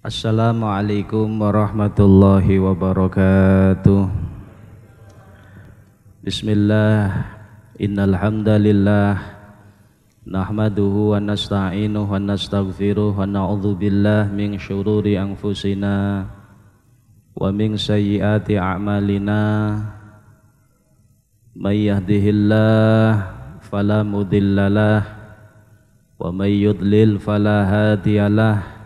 Assalamualaikum warahmatullahi wabarakatuh. Bismillah, innal hamdalillah nahmaduhu wa nasta'inuhu wa nastaghfiruh wa na'udzu billahi min syururi anfusina wa min sayyiati a'malina. May yahdihillah fala mudhillalah wa may yudlil fala hadiyalah.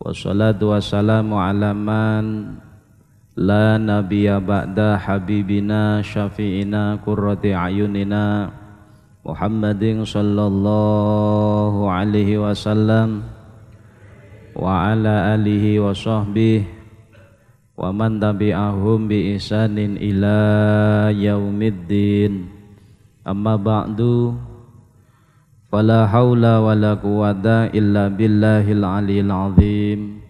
Wassalatu wassalamu ala man la nabiyya ba'da habibina syafi'ina qurrati ayunina Muhammadin sallallahu alaihi wasallam wa ala alihi wa sahbihi wa man tabi'ahum bi ihsanin ila yaumiddin. Amma ba'du, fala haula wala quwwata illa billahil aliyil azim.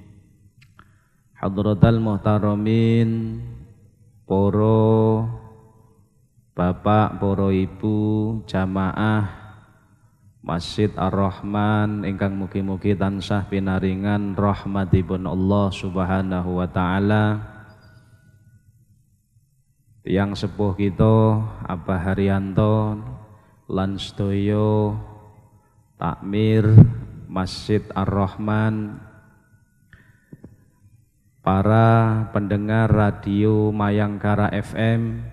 Hadratal muhtaramin, poro bapak, poro ibu, jamaah Masjid Ar-Rahman ingkang mugi-mugi tansah pinaringan rahmatipun Allah Subhanahu wa taala. Yang sepuh kita Abah Haryanto lan sedaya takmir Masjid Ar-Rahman, para pendengar radio Mayangkara FM.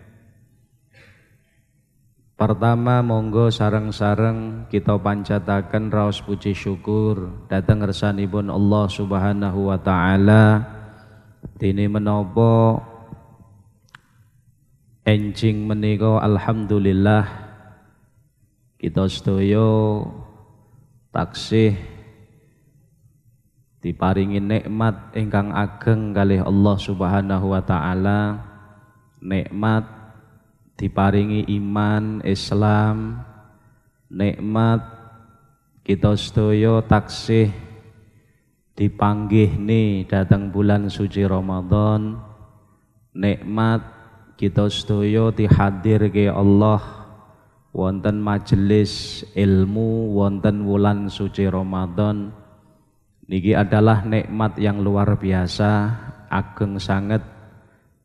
Pertama monggo sareng-sareng kita pancataken raos puji syukur dhateng ngersanipun Allah Subhanahu wa taala. Dene menapa enjing menika alhamdulillah kita sedaya taksih diparingi nikmat ingkang ageng kalih Allah Subhanahu wa taala. Nikmat diparingi iman Islam, nikmat kita sedaya taksih dipanggihne dhateng bulan suci Ramadan, nikmat kita sedaya dihadirke Allah wonten majelis ilmu wonten wulan suci Ramadan. Niki adalah nikmat yang luar biasa, ageng sanget.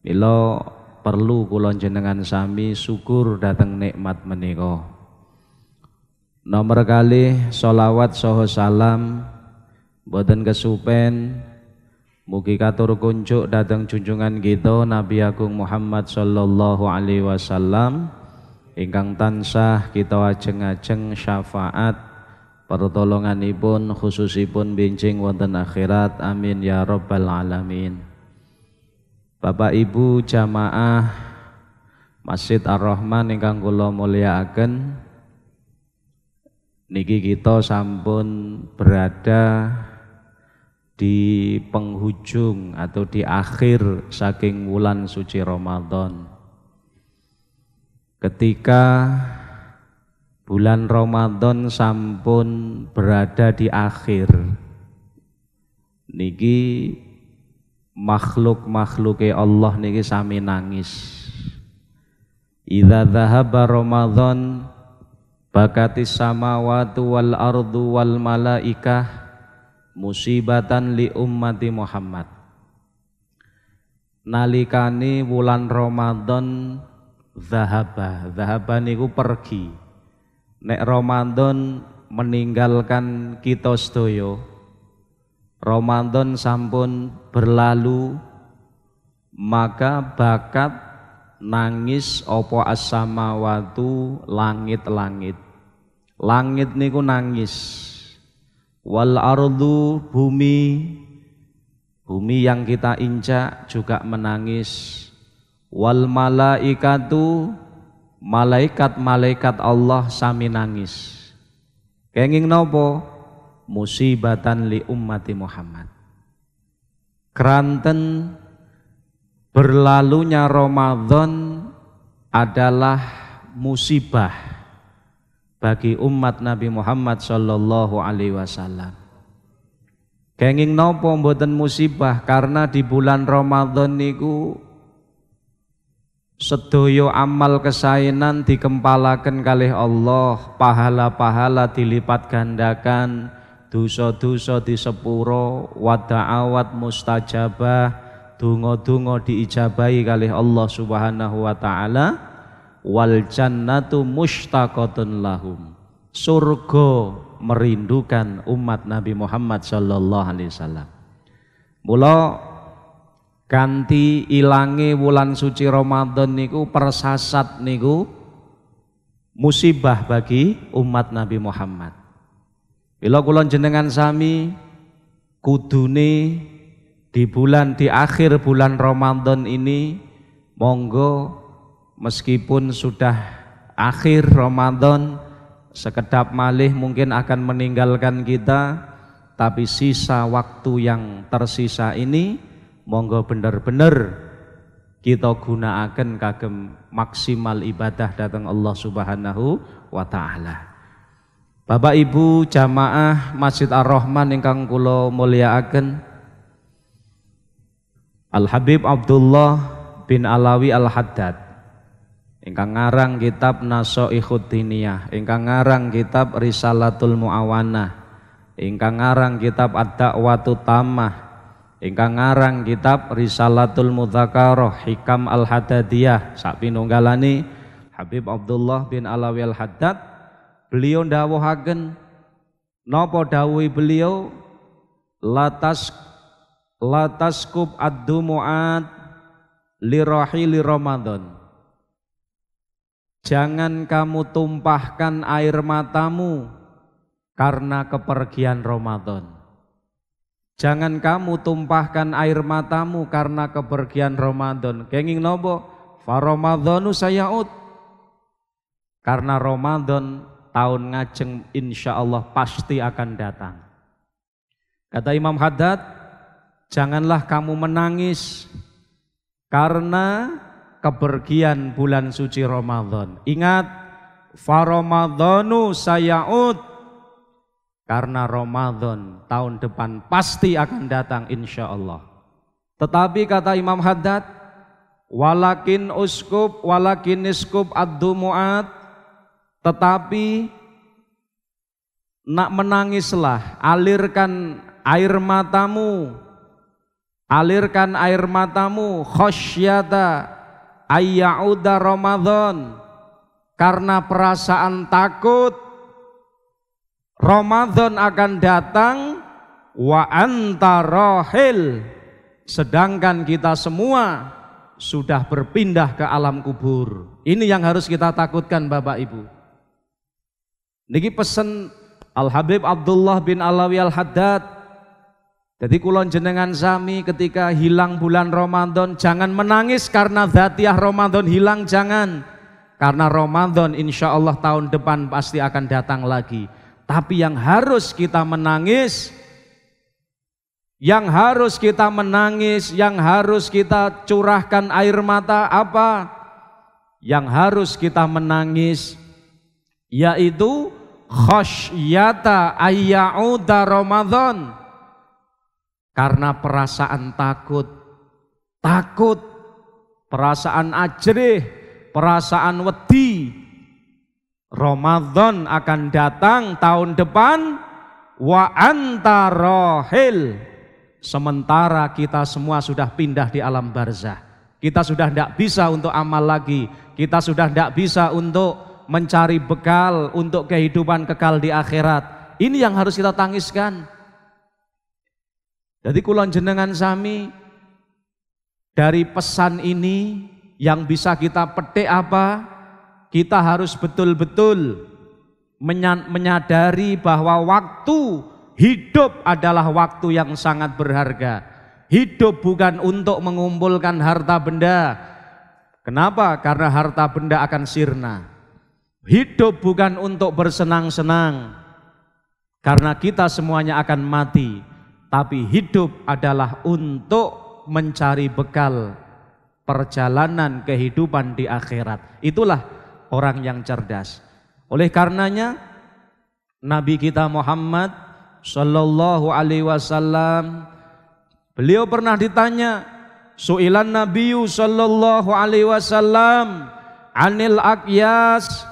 Mila perlu kula jenengan sami syukur dhateng nikmat menika. Nomor kalih sholawat saha salam boten kesupen mugi katur kunjuk dhateng junjungan kita Nabi Agung Muhammad sallallahu alaihi wasallam ingkang tansah kita ajeng-ajeng syafaat pertolonganipun khususipun benjing wonten akhirat, amin ya rabbal alamin. Bapak Ibu jamaah Masjid Ar-Rahman ingkang kula mulyakaken, niki kita sampun berada di penghujung atau di akhir saking wulan suci Ramadan. Ketika bulan Ramadan sampun berada di akhir, niki makhluk-makhluke Allah niki sami nangis. Idza dhahaba Ramadan bakatis samawati wal ardu wal malaikah musibatan li ummati Muhammad. Nalikane wulan Ramadan zahaba niku pergi. Nek Ramadan meninggalkan kita sedaya, Ramadan sampun berlalu, maka bakat nangis apa as-samawatu langit-langit. Langit niku nangis. Wal ardu bumi yang kita injak juga menangis. Wal malaikatu malaikat-malaikat Allah sami nangis. Kenging napa? Musibatan li ummati Muhammad. Keranten berlalunya Ramadan adalah musibah bagi umat Nabi Muhammad sallallahu alaihi wasallam. Kenging napa mboten musibah? Karena di bulan Ramadan niku sedaya amal kesainan dikempalaken kalih Allah, pahala-pahala dilipat gandakan, dosa-dosa disepuro, wa da'awat mustajabah, donga-donga diijabahi kalih Allah Subhanahu wa taala, wal jannatu mushtaqatun lahum. Surga merindukan umat Nabi Muhammad sallallahu alaihi wasallam. Mula ganti ilange wulan suci Ramadan niku persasat niku musibah bagi umat Nabi Muhammad. Bila kula jenengan sami kudune di akhir bulan Ramadan ini, monggo meskipun sudah akhir Ramadan, sekedap malih mungkin akan meninggalkan kita, tapi sisa waktu yang tersisa ini monggo bener-bener kita gunakaken kagem maksimal ibadah datang Allah Subhanahu wa taala. Bapak Ibu jamaah Masjid Ar-Rahman ingkang kula mulyakaken, Al Habib Abdullah bin Alawi Al Haddad ingkang ngarang kitab Nashaikhud Diniyah, ingkang ngarang kitab Risalatul Muawanah, ingkang ngarang kitab Ad-Da'watut Tammah, ingkang ngarang kitab Risalatul Mudzakarah, Hikam Al-Haddadiyah, sak pinunggalane Habib Abdullah bin Alawi Al-Haddad. Beliau ndawuhaken, napa dawuhi beliau, lataskub ad-dumu'at lirahili Ramadan. Jangan kamu tumpahkan air matamu karena kepergian Ramadan. Jangan kamu tumpahkan air matamu karena kepergian Ramadan. Kenging nopo? Fa Ramadhanu sayaud. Karena Ramadan tahun ngajeng insyaallah pasti akan datang. Kata Imam Haddad, janganlah kamu menangis karena kepergian bulan suci Ramadan. Ingat, fa Ramadhanu sayaud. Karena Ramadan tahun depan pasti akan datang insyaallah. Tetapi kata Imam Haddad, walakin iskub ad-dumu'at, tetapi nak menangislah, alirkan air matamu khasyata ayyauda Ramadan, karena perasaan takut Ramadan akan datang, wa anta rahil, sedangkan kita semua sudah berpindah ke alam kubur. Ini yang harus kita takutkan Bapak Ibu. Niki pesen Al Habib Abdullah bin Alawi Al Haddad. Jadi kulon jenengan sami ketika hilang bulan Ramadan, jangan menangis karena dzatiyah Ramadan hilang, jangan. Karena Ramadan insya Allah tahun depan pasti akan datang lagi. Tapi yang harus kita menangis, yang harus kita curahkan air mata apa? Yang harus kita menangis yaitu khasyata ayyauda Ramadan, karena perasaan takut, perasaan ajrih, perasaan wedi, Ramadan akan datang tahun depan, wa anta rahil, sementara kita semua sudah pindah di alam barzah. Kita sudah tidak bisa untuk amal lagi, kita sudah tidak bisa untuk mencari bekal untuk kehidupan kekal di akhirat. Ini yang harus kita tangiskan. Jadi kulon jenengan sami, dari pesan ini yang bisa kita petik apa? Kita harus betul-betul menyadari bahwa waktu hidup adalah waktu yang sangat berharga. Hidup bukan untuk mengumpulkan harta benda. Kenapa? Karena harta benda akan sirna. Hidup bukan untuk bersenang-senang, karena kita semuanya akan mati. Tapi hidup adalah untuk mencari bekal perjalanan kehidupan di akhirat. Itulah orang yang cerdas. Oleh karenanya Nabi kita Muhammad Sallallahu Alaihi Wasallam, beliau pernah ditanya, su'ilan Nabiyyu Sallallahu Alaihi Wasallam anil aqyas.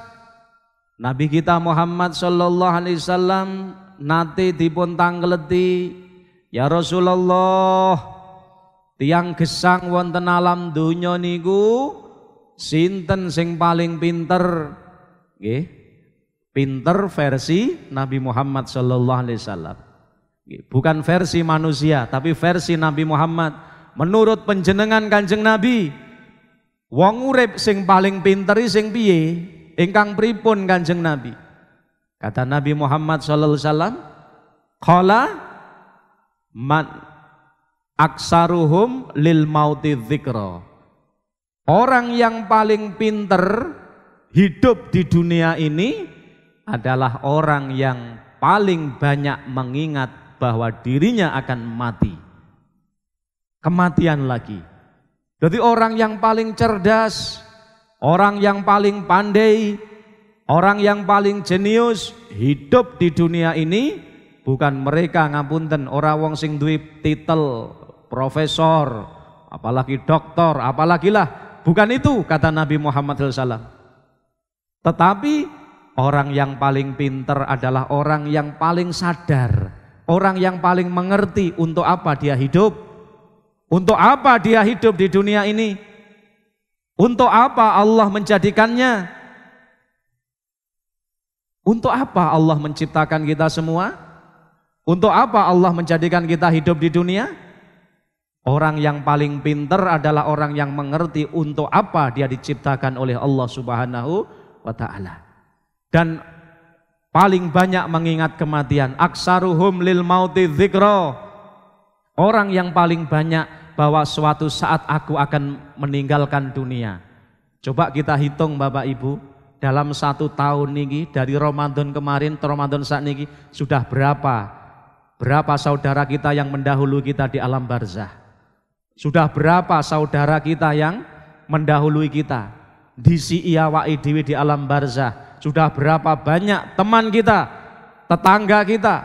Nabi kita Muhammad Sallallahu Alaihi Wasallam nate dipun tanggleti, ya Rasulullah, tiang gesang wonten alam donya niku sinten sing paling pinter? Nggih, pinter versi Nabi Muhammad sallallahu alaihi wasallam. Bukan versi manusia, tapi versi Nabi Muhammad. Menurut penjenengan Kanjeng Nabi, wong urip sing paling pinter sing piye? Ingkang pripun Kanjeng Nabi? Kata Nabi Muhammad sallallahu alaihi wasallam, qala man aksaruhum lil mauti dzikra. Orang yang paling pinter hidup di dunia ini adalah orang yang paling banyak mengingat bahwa dirinya akan mati. Kematian lagi. Jadi orang yang paling cerdas, orang yang paling pandai, orang yang paling jenius hidup di dunia ini bukan mereka, ngapunten, orang wong sing duwe titel profesor, apalagi doktor, apalagi lah, bukan itu kata Nabi Muhammad SAW. Tetapi orang yang paling pinter adalah orang yang paling sadar, orang yang paling mengerti untuk apa dia hidup. Untuk apa dia hidup di dunia ini? Untuk apa Allah menjadikannya? Untuk apa Allah menciptakan kita semua? Untuk apa Allah menjadikan kita hidup di dunia? Orang yang paling pinter adalah orang yang mengerti untuk apa dia diciptakan oleh Allah Subhanahu wa ta'ala. Dan paling banyak mengingat kematian. Aksaruhum lil mauti dzikra. Orang yang paling banyak bahwa suatu saat aku akan meninggalkan dunia. Coba kita hitung Bapak Ibu, dalam 1 tahun niki dari Ramadan kemarin ke Ramadan saat niki sudah berapa saudara kita yang mendahului kita di alam barzah? Sudah berapa saudara kita yang mendahului kita di awake dhewe di alam barzah? Sudah berapa banyak teman kita, tetangga kita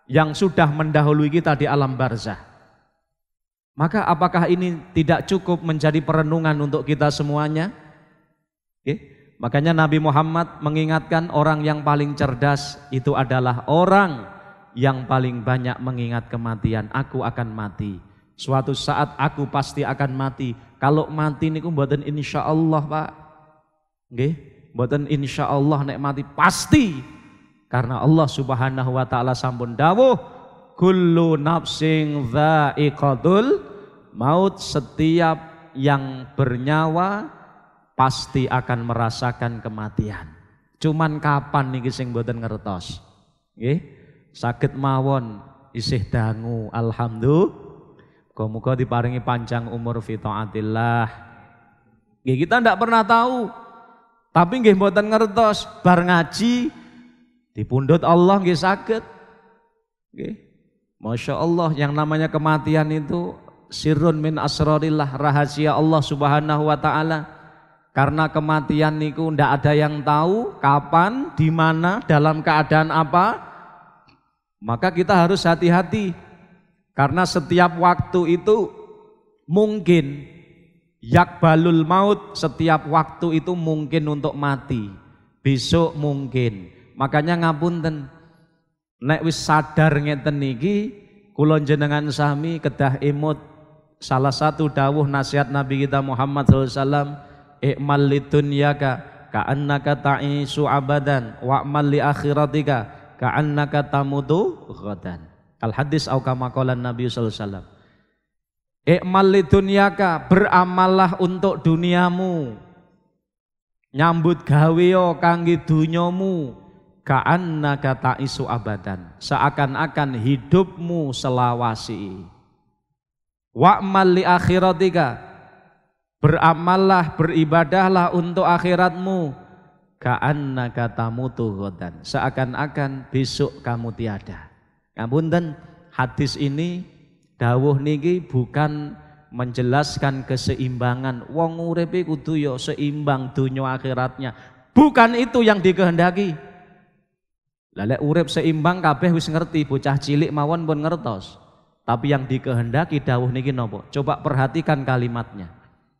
yang sudah mendahului kita di alam barzah? Maka apakah ini tidak cukup menjadi perenungan untuk kita semuanya? Makanya Nabi Muhammad mengingatkan orang yang paling cerdas itu adalah orang yang paling banyak mengingat kematian. Aku akan mati. Suatu saat aku pasti akan mati. Kalau mati niku mboten insyaallah, Pak. Nggih, mboten insyaallah nek mati pasti. Karena Allah Subhanahu wa taala sampun dawuh, kullu nafsin dha'iqatul maut, setiap yang bernyawa pasti akan merasakan kematian. Cuman kapan niki sing mboten ngertos. Nggih, saged mawon isih dangu, alhamdulillah. Muga-muga diparingi panjang umur fi taatillah. Nggih, kita ndak pernah tahu. Tapi nggih mboten ngertos, bar ngaji dipundhut Allah nggih saged. Nggih. Masya Allah, yang namanya kematian itu sirrun min asrarillah, rahasia Allah Subhanahu wa taala. Karena kematian niku ndak ada yang tahu kapan, di mana, dalam keadaan apa. Maka kita harus hati-hati. Karena setiap waktu itu mungkin, yakbalul maut, setiap waktu itu mungkin untuk mati. Besok mungkin. Makanya ngapunten, nek wis sadar ngeten niki, kula jenengan sami kedah imut salah satu dawuh nasihat Nabi kita Muhammad SAW, i'mal lidunyaka ka'annaka ta'isu abadan wa'mal li akhiratika ka'annaka tamutu ghadan. Al hadis au kama qala Nabi sallallahu alaihi wasallam. I'mal lidunyaka, beramallah untuk duniamu. Nyambut gawe yo kangge dunyamu, ka'annaka ta'isu abadan, seakan-akan hidupmu selawasi. Wa'mal li akhiratika, beramallah, beribadahlah untuk akhiratmu, ka'annaka tamutu ghadan, seakan-akan besok kamu tiada. Ngapunten, hadis ini dawuh niki bukan menjelaskan keseimbangan. Wong uripe kudu ya seimbang dunya akhiratnya. Bukan itu yang dikehendaki. Lah lek urip seimbang kabeh wis ngerti, bocah cilik mawon pun ngertos. Tapi yang dikehendaki dawuh niki napa? Coba perhatikan kalimatnya.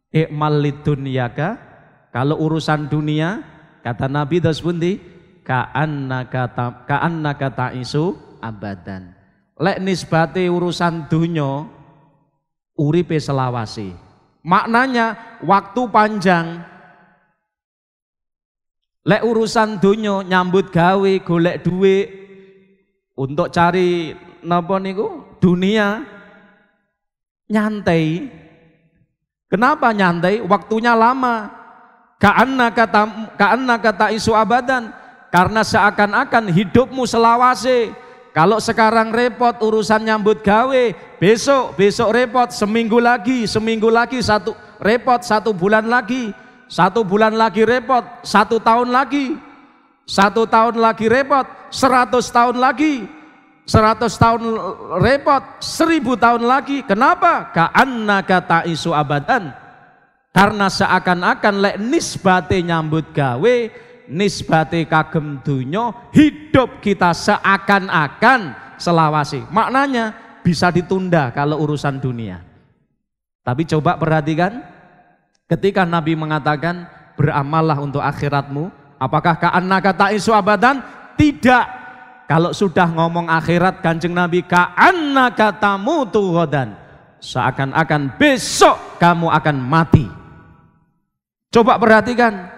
I'mal lidunyaka, kalau urusan dunia kata Nabi dos pundi? ka'annaka ta'isu abadan. Lek nisbate urusan dunya uripe selawase. Maknanya waktu panjang. Lek urusan dunya nyambut gawe golek duit untuk cari napa niku dunia nyantai. Kenapa nyantai? Waktunya lama. Ka'annaka ta'isu abadan. Karena seakan-akan hidupmu selawase. Kalau sekarang repot urusan nyambut gawe, besok repot, seminggu lagi satu repot, 1 bulan lagi, 1 bulan lagi repot, 1 tahun lagi, 1 tahun lagi repot, 100 tahun lagi, 100 tahun repot, 1000 tahun lagi. Kenapa? Ka'annaka ta'isu abadan. Karena seakan-akan lek nisbate nyambut gawe, nisbate kagem dunya, hidup kita seakan-akan selawasi. Maknanya bisa ditunda kalau urusan dunia. Tapi coba perhatikan, ketika Nabi mengatakan beramallah untuk akhiratmu, apakah ka'annaka ta'isu abadan? Tidak. Kalau sudah ngomong akhirat, Kanjeng Nabi ka'annaka tamutu ghadan, seakan-akan besok kamu akan mati. Coba perhatikan,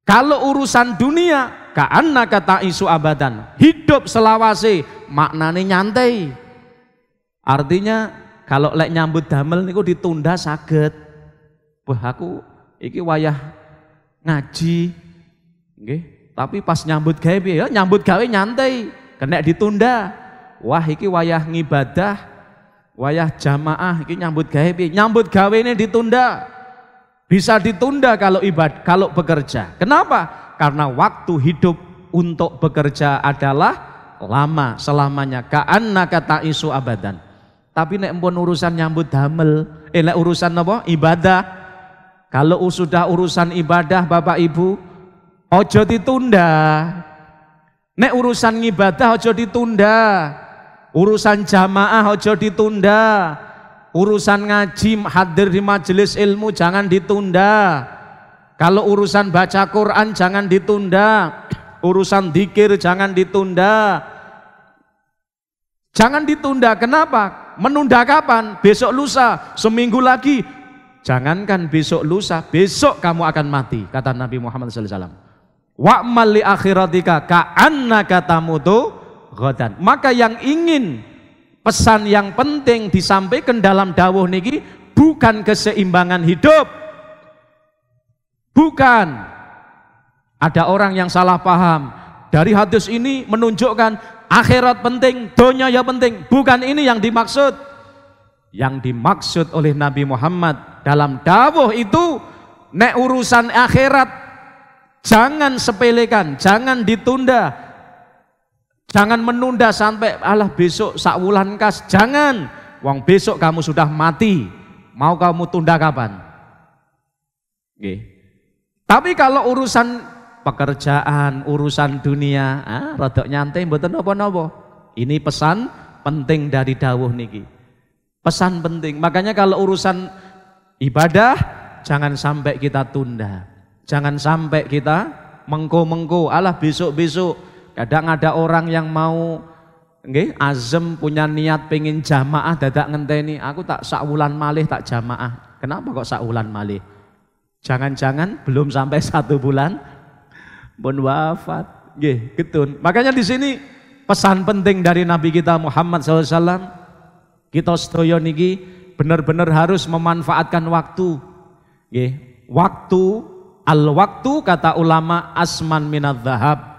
kalau urusan dunia ka'annaka ta'isu abadan, hidup selawase, maknane nyantai. Artinya kalau lek nyambut damel niku ditunda saged. Wah, aku iki wayah ngaji nggih, tapi pas nyambut gawe ya nyambut gawe nyantai, kena ditunda. Wah, iki wayah ngibadah, wayah jamaah, iki nyambut gawe ini ditunda. Bisa ditunda kalau ibadah, kalau bekerja. Kenapa? Karena waktu hidup untuk bekerja adalah lama, selamanya. Ka'annaka ta'isu abadan. Tapi nek empun urusan nyambut damel, nek urusan apa? Ibadah. Kalau sudah urusan ibadah Bapak Ibu, ojo ditunda. Nek urusan ibadah ojo ditunda. Urusan jamaah ojo ditunda. Urusan ngaji, hadir di majelis ilmu jangan ditunda. Kalau urusan baca Quran jangan ditunda. Urusan dzikir jangan ditunda. Jangan ditunda. Kenapa? Menunda kapan? Besok lusa, seminggu lagi. Jangankan besok lusa, besok kamu akan mati, kata Nabi Muhammad SAW. Wa'mal li akhiratika ka'annaka tamutu ghadan. Maka yang ingin pesan yang penting disampaikan dalam dawuh niki bukan keseimbangan hidup. Bukan. Ada orang yang salah paham. Dari hadis ini menunjukkan akhirat penting, dunia ya penting. Bukan ini yang dimaksud. Yang dimaksud oleh Nabi Muhammad dalam dawuh itu, nek urusan akhirat jangan sepelekan, jangan ditunda. Jangan menunda sampai alah besok sakwulan kas, jangan. Wong besok kamu sudah mati, mau kamu tunda kapan? Oke. Tapi kalau urusan pekerjaan, urusan dunia, rodok nyantai mboten napa-napa. Ini pesan penting dari dawuh niki. Pesan penting. Makanya kalau urusan ibadah jangan sampai kita tunda. Jangan sampai kita mengko-mengko, alah besok-besok. Kadang ada orang yang mau azem punya niat pengen jamaah dadak ngenteni, aku tak sakwulan malih tak jamaah. Kenapa kok sakwulan malih? Jangan-jangan belum sampai 1 bulan pun wafat. Nggih, getun. Makanya di sini pesan penting dari Nabi kita Muhammad SAW, kita sedaya niki benar-benar harus memanfaatkan waktu. Nggih, waktu, al-waktu kata ulama asman minadz dzahab.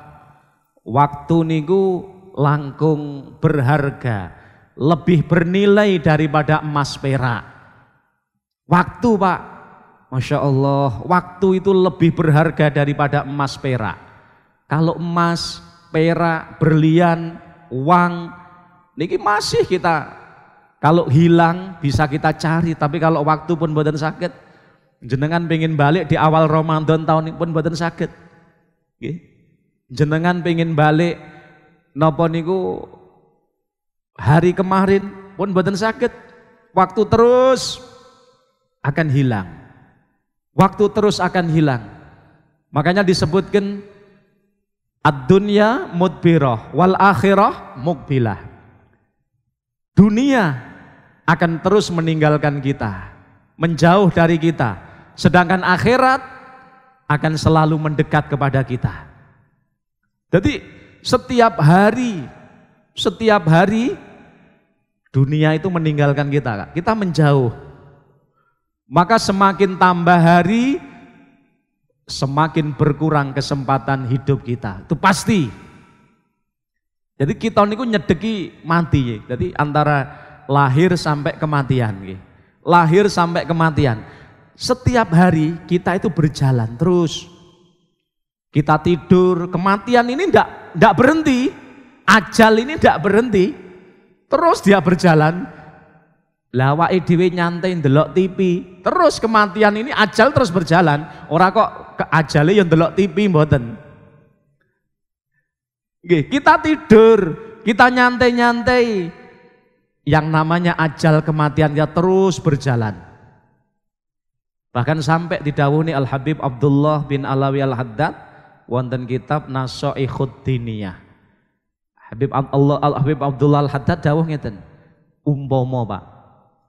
Waktu niku langkung berharga, lebih bernilai daripada emas perak. Waktu Pak, Masya Allah, waktu itu lebih berharga daripada emas perak. Kalau emas, perak, berlian, uang, niki masih kita, kalau hilang bisa kita cari, tapi kalau waktu pun mboten saged. Jenengan pengen balik di awal Ramadan tahun ini pun mboten saged. Nggih. Jenengan pengen balik napa niku hari kemarin pun mboten saged. Waktu terus akan hilang. Waktu terus akan hilang. Makanya disebutkan Ad-dunya mudbirah wal akhirah mukbilah. Dunia akan terus meninggalkan kita, menjauh dari kita, sedangkan akhirat akan selalu mendekat kepada kita. Jadi setiap hari dunia itu meninggalkan kita, kita menjauh. Maka semakin tambah hari, semakin berkurang kesempatan hidup kita. Itu pasti. Jadi kita niku nyedeki mati. Jadi antara lahir sampai kematian. Lahir sampai kematian. Setiap hari kita itu berjalan terus. Kita tidur, kematian ini enggak berhenti. Ajal ini enggak berhenti. Terus dia berjalan. Lah awake dhewe nyantai ndelok TV, terus kematian ini ajal terus berjalan. Ora kok ajale yang ndelok TV mboten. Nggih, kita tidur, kita nyantai-nyantai. Yang namanya ajal kematian dia terus berjalan. Bahkan sampai didhawuhi Al Habib Abdullah bin Alawi Al Haddad wonten kitab Nasaikhud Diniyah. Habib Abdullah Al Haddad dawuh ngeten. Umpama Pak,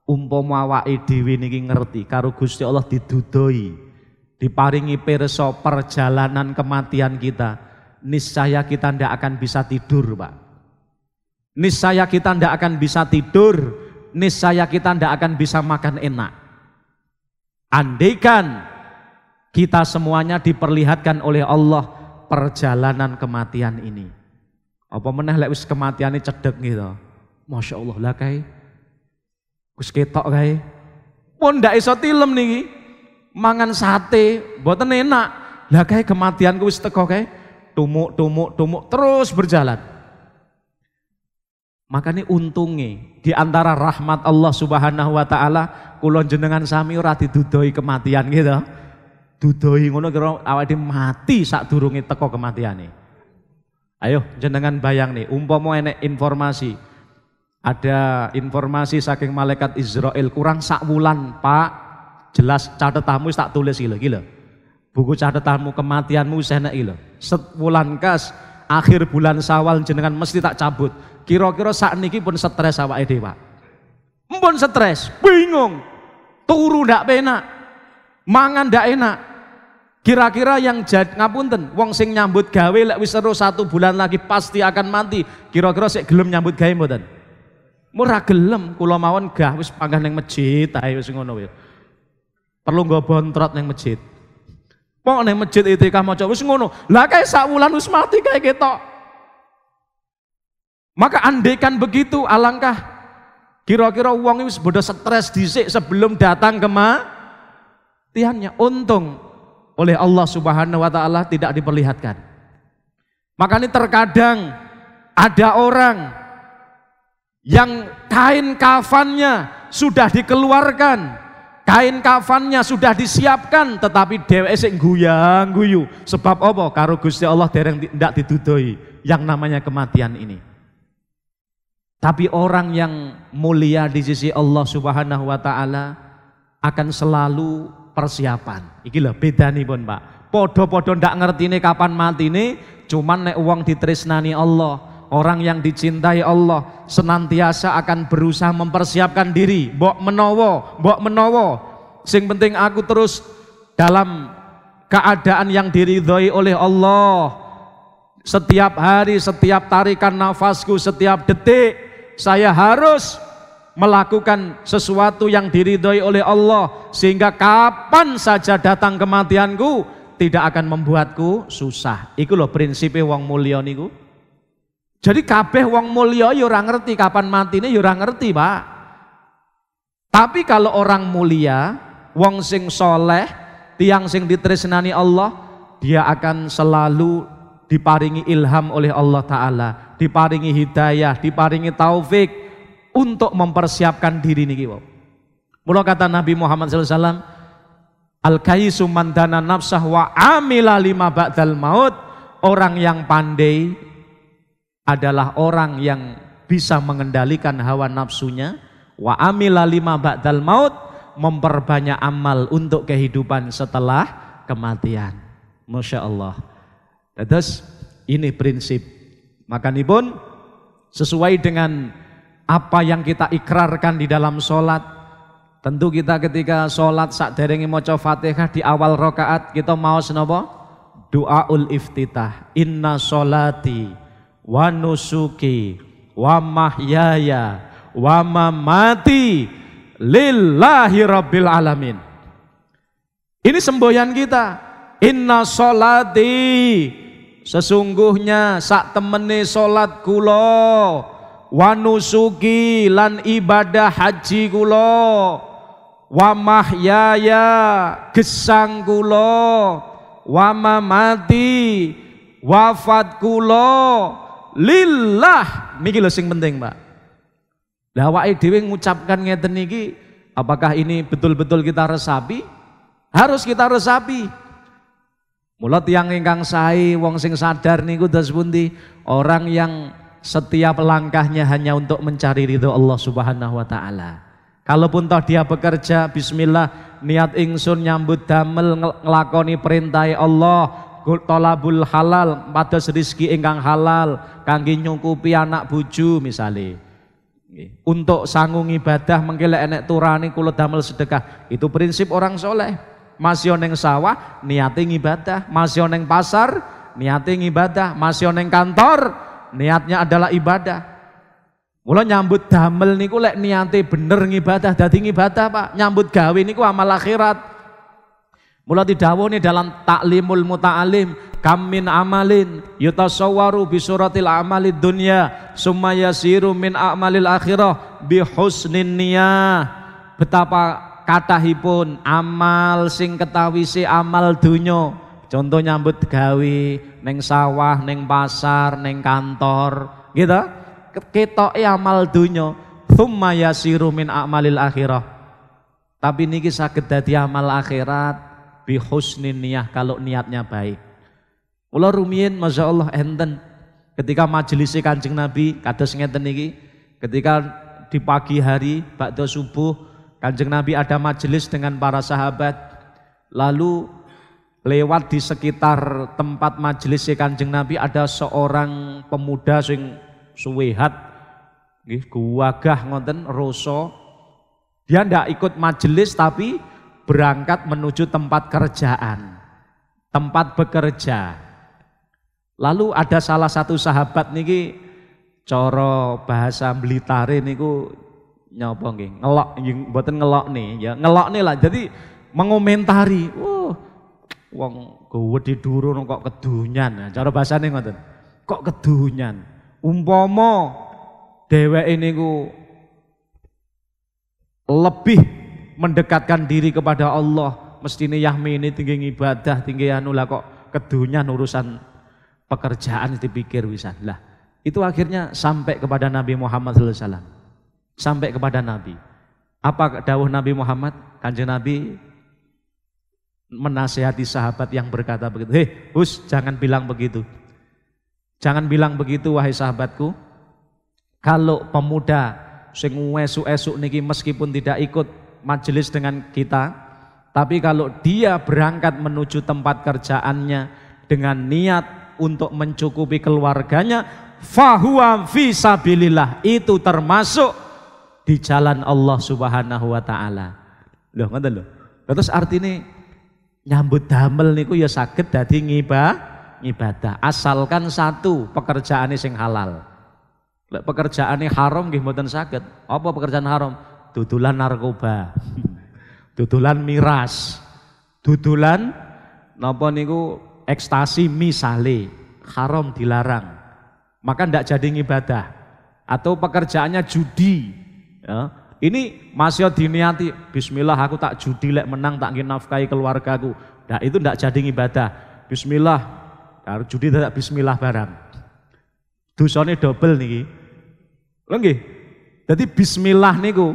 umpama awake dhewe niki ngerti karo Gusti Allah didudoi, diparingi pirsa perjalanan kematian kita, niscaya kita ndak akan bisa tidur, Pak. Niscaya kita ndak akan bisa tidur, niscaya kita ndak akan bisa makan enak. Andaikan kita semuanya diperlihatkan oleh Allah perjalanan kematian ini. Apa meneh lek wis kematiane cedhek gitu. Masya Allah lah kae. Wis ketok kae. Pun ndak iso tilem niki. Mangan sate mboten enak. Lah kae kematianku wis teko kae. Tumuk terus berjalan. Makanya untungnya di antara rahmat Allah Subhanahu wa taala kula jenengan sami ora didudoi kematian gitu. Dudoi ngono kira awake mati sadurunge teko kematiane. Ayo jenengan bayang nih, umpama enek informasi, ada informasi saking malaikat Israel kurang sak wulan Pak, jelas catetamu tak tulis gila. Buku catatanmu kematianmu wis enek iki lho. Setwulan kas akhir bulan Syawal jenengan mesti tak cabut. Kira-kira sakniki pun stres awake dhewe, Pak. Mpun stres, bingung. Turu ndak penak. Mangan ndak enak. Kira-kira yang ngapunten, wong sing nyambut gawe lek wis terus 1 bulan lagi pasti akan mati. Kira-kira sik gelem nyambut gawe mboten? Ora gelem, kula mawon gah wis panggah ning masjid ae wis ngono wae. Perlu nggo bontrot ning masjid. Pok ning masjid itikaf maca wis ngono. Lah kae sak wulan wis mati kae ketok. Maka andaikan begitu alangkah kira-kira wong wis bodo stres dhisik sebelum datang kematiannya. Untung oleh Allah Subhanahu wa taala tidak diperlihatkan. Makanya terkadang ada orang yang kain kafannya sudah dikeluarkan, kain kafannya sudah disiapkan, tetapi dheweke sik guyang-guyu. Sebab apa? Karo Gusti Allah dereng ndak didudoi yang namanya kematian ini. Tapi orang yang mulia di sisi Allah Subhanahu wa taala akan selalu persiapan. Iki lho bedanipun, Pak. Podo-podo ndak ngertine kapan matine, cuman nek wong ditresnani Allah, orang yang dicintai Allah senantiasa akan berusaha mempersiapkan diri. Mbok menawa. Sing penting aku terus dalam keadaan yang diridhoi oleh Allah. Setiap hari, setiap tarikan nafasku, setiap detik saya harus melakukan sesuatu yang diridhoi oleh Allah sehingga kapan saja datang kematianku tidak akan membuatku susah. Iku lho prinsipe wong mulya niku. Jadi kabeh wong mulya ya ora ngerti kapan matine ya ora ngerti, Pak. Tapi kalau orang mulia, wong sing soleh, tiang sing ditresnani Allah, dia akan selalu diparingi ilham oleh Allah Ta'ala, diparingi hidayah, diparingi taufik untuk mempersiapkan diri niki wae. Mula kata Nabi Muhammad SAW, al-kaisu man dana nafsah wa amila lima ba'dal maut. Orang yang pandai adalah orang yang bisa mengendalikan hawa nafsunya, wa amila lima ba'dal maut, memperbanyak amal untuk kehidupan setelah kematian. Masya Allah. Terus Ini prinsip. Makanipun sesuai dengan apa yang kita ikrarkan di dalam sholat. Tentu kita ketika sholat sakderenge maca Fatihah di awal rakaat kita maos napa? Du'aul iftitah. Inna sholati wa nusuki wa mahyaya wa mamati lillahi rabbil alamin. Ini semboyan kita. Inna sholati, sesungguhnya sak temene salat kula, wa nusuki lan ibadah haji kula, wa mahyaya gesang kula, wa mamati wafat kula lillah. Niki lho sing penting, Pak. Lah awake dhewe ngucapkan ngeten niki, apakah ini betul-betul kita resapi? Harus kita resapi. Mula tiyang ingkang sae wong sing sadar niku dos pundi? Orang yang setiap langkahnya hanya untuk mencari ridho Allah Subhanahu wa taala. Kalaupun toh dia bekerja, bismillah, niat ingsun nyambut damel nglakoni perintah Allah, tolabul halal, pados rezeki ingkang halal, kangge nyukupi anak bojo misale. Untuk sanggung ibadah mengke lek enek turane kula damel sedekah. Itu prinsip orang soleh. Masih neng sawah niate ngibadah, masih neng pasar niate ngibadah, masih neng kantor niatnya adalah ibadah. Mula nyambut damel niku lek niate bener ngibadah dadi ngibadah, Pak. Nyambut gawe niku amal akhirat. Mula didhawuhi dalam Ta'limul Muta'alim, kam min amalin yutasawwaru bi suratil amalid dunya summa yasiru min amalil akhirah bi husnin niyah. Betapa kathahipun amal sing ketawise amal dunya. Contoh nyambut gawe neng sawah, neng pasar, neng kantor, gitu. Ketoke amal dunya, tsumma yasiru min amalil akhirah. Tapi niki saged dadi amal akhirat bi husnin niyah kalau niatnya baik. Kula rumiyin masyaallah enten ketika majelis Kanjeng Nabi kados ngeten niki, ketika di pagi hari ba'da subuh Kanjeng Nabi ada majelis dengan para sahabat, lalu lewat di sekitar tempat majelis Kanjeng Nabi ada seorang pemuda sing suwehat, nggih guwagah ngoten rasa. Dia ndak ikut majelis tapi berangkat menuju tempat kerjaan, tempat bekerja. Lalu ada salah satu sahabat niki cara bahasa Blitare niku nyapa nggih ngelok, mboten ngelok nih ya, ngelok nih lah. Jadi mengomentari, wong gede durun kok kedunyan. Nah, cara bahasane ngoten, kok kedunyan. Umpama dheweke niku lebih mendekatkan diri kepada Allah, mestine yahmini tinggi ibadah, tinggi anu lah, kok kedunyan urusan pekerjaan dipikir wisan. Lah, itu akhirnya sampai kepada Nabi Muhammad sallallahu alaihi wasallam. Sampai kepada Nabi. Apa dawuh Nabi Muhammad? Kanjeng Nabi menasihati sahabat yang berkata begitu. Hei, jangan bilang begitu. Jangan bilang begitu wahai sahabatku. Kalau pemuda sing esuk-esuk niki meskipun tidak ikut majelis dengan kita, tapi kalau dia berangkat menuju tempat kerjaannya dengan niat untuk mencukupi keluarganya, fahuwa fi sabilillah, itu termasuk di jalan Allah Subhanahu wa taala. Loh ngoten lho. Terus artine nyambut damel niku ya saged dadi ngibadah, asalkan satu pekerjaane sing halal. Lek pekerjaane haram nggih mboten saged. Apa pekerjaan haram? Dudulan narkoba. Dudulan miras. Dudulan napa niku ekstasi misale, haram dilarang. Maka ndak jadi ngibadah. Atau pekerjaannya judi. Ya, ini masih diniati, bismillah aku tak judi lek menang tak nafkahi keluargaku. Nah, itu ndak jadi ibadah. Bismillah, kalau judi tidak bismillah barang. Dosane double niki. Lho nggih. Jadi bismillah niku,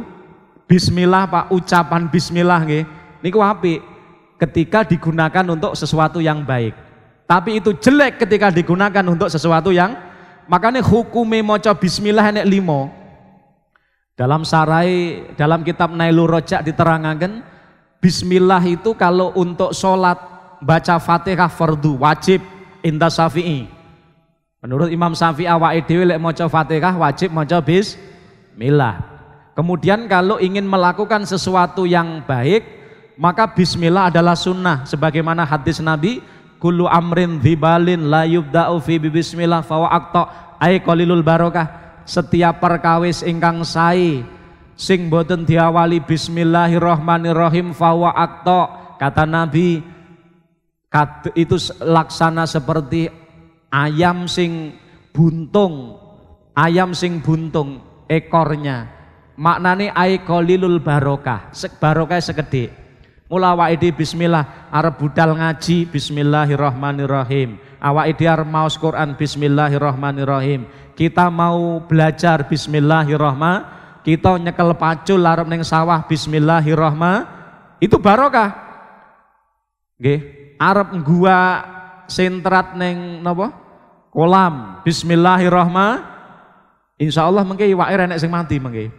bismillah Pak, ucapan bismillah nggih, niku apik ketika digunakan untuk sesuatu yang baik. Tapi itu jelek ketika digunakan untuk sesuatu yang, makanya hukume maca bismillah enek 5. Dalam sarai, dalam kitab Nailur Rojak diterangkan, bismillah itu kalau untuk sholat baca Fatihah fardu wajib inta Syafi'i. Menurut Imam Syafi'i awake dhewe lek maca Fatihah wajib maca bismillah. Kemudian kalau ingin melakukan sesuatu yang baik, maka bismillah adalah sunnah. Sebagaimana hadis Nabi, kullu amrin dzibalin la yubda'u fi bismillah fa waqta ay qalilul barokah. Setiap perkawis ingkang sae sing boten diawali bismillahirrahmanirrahim fa waqta, kata Nabi, itu laksana seperti ayam sing buntung ekornya. Maknane ai qalilul barokah, barokah segede. Mula awake dhewe bismillah arep budal ngaji bismillahirrahmanirrahim. Awake dhewe arep maos Quran bismillahirrahmanirrahim. Kita mau belajar bismillahirrahmanirrahim. Kita nyekel pacul arep ning sawah bismillahirrahmanirrahim. Itu barokah. Nggih, arep gua sentrat ning napa? Kolam bismillahirrahmanirrahim. Insyaallah mengke iwake enek sing mati mengke.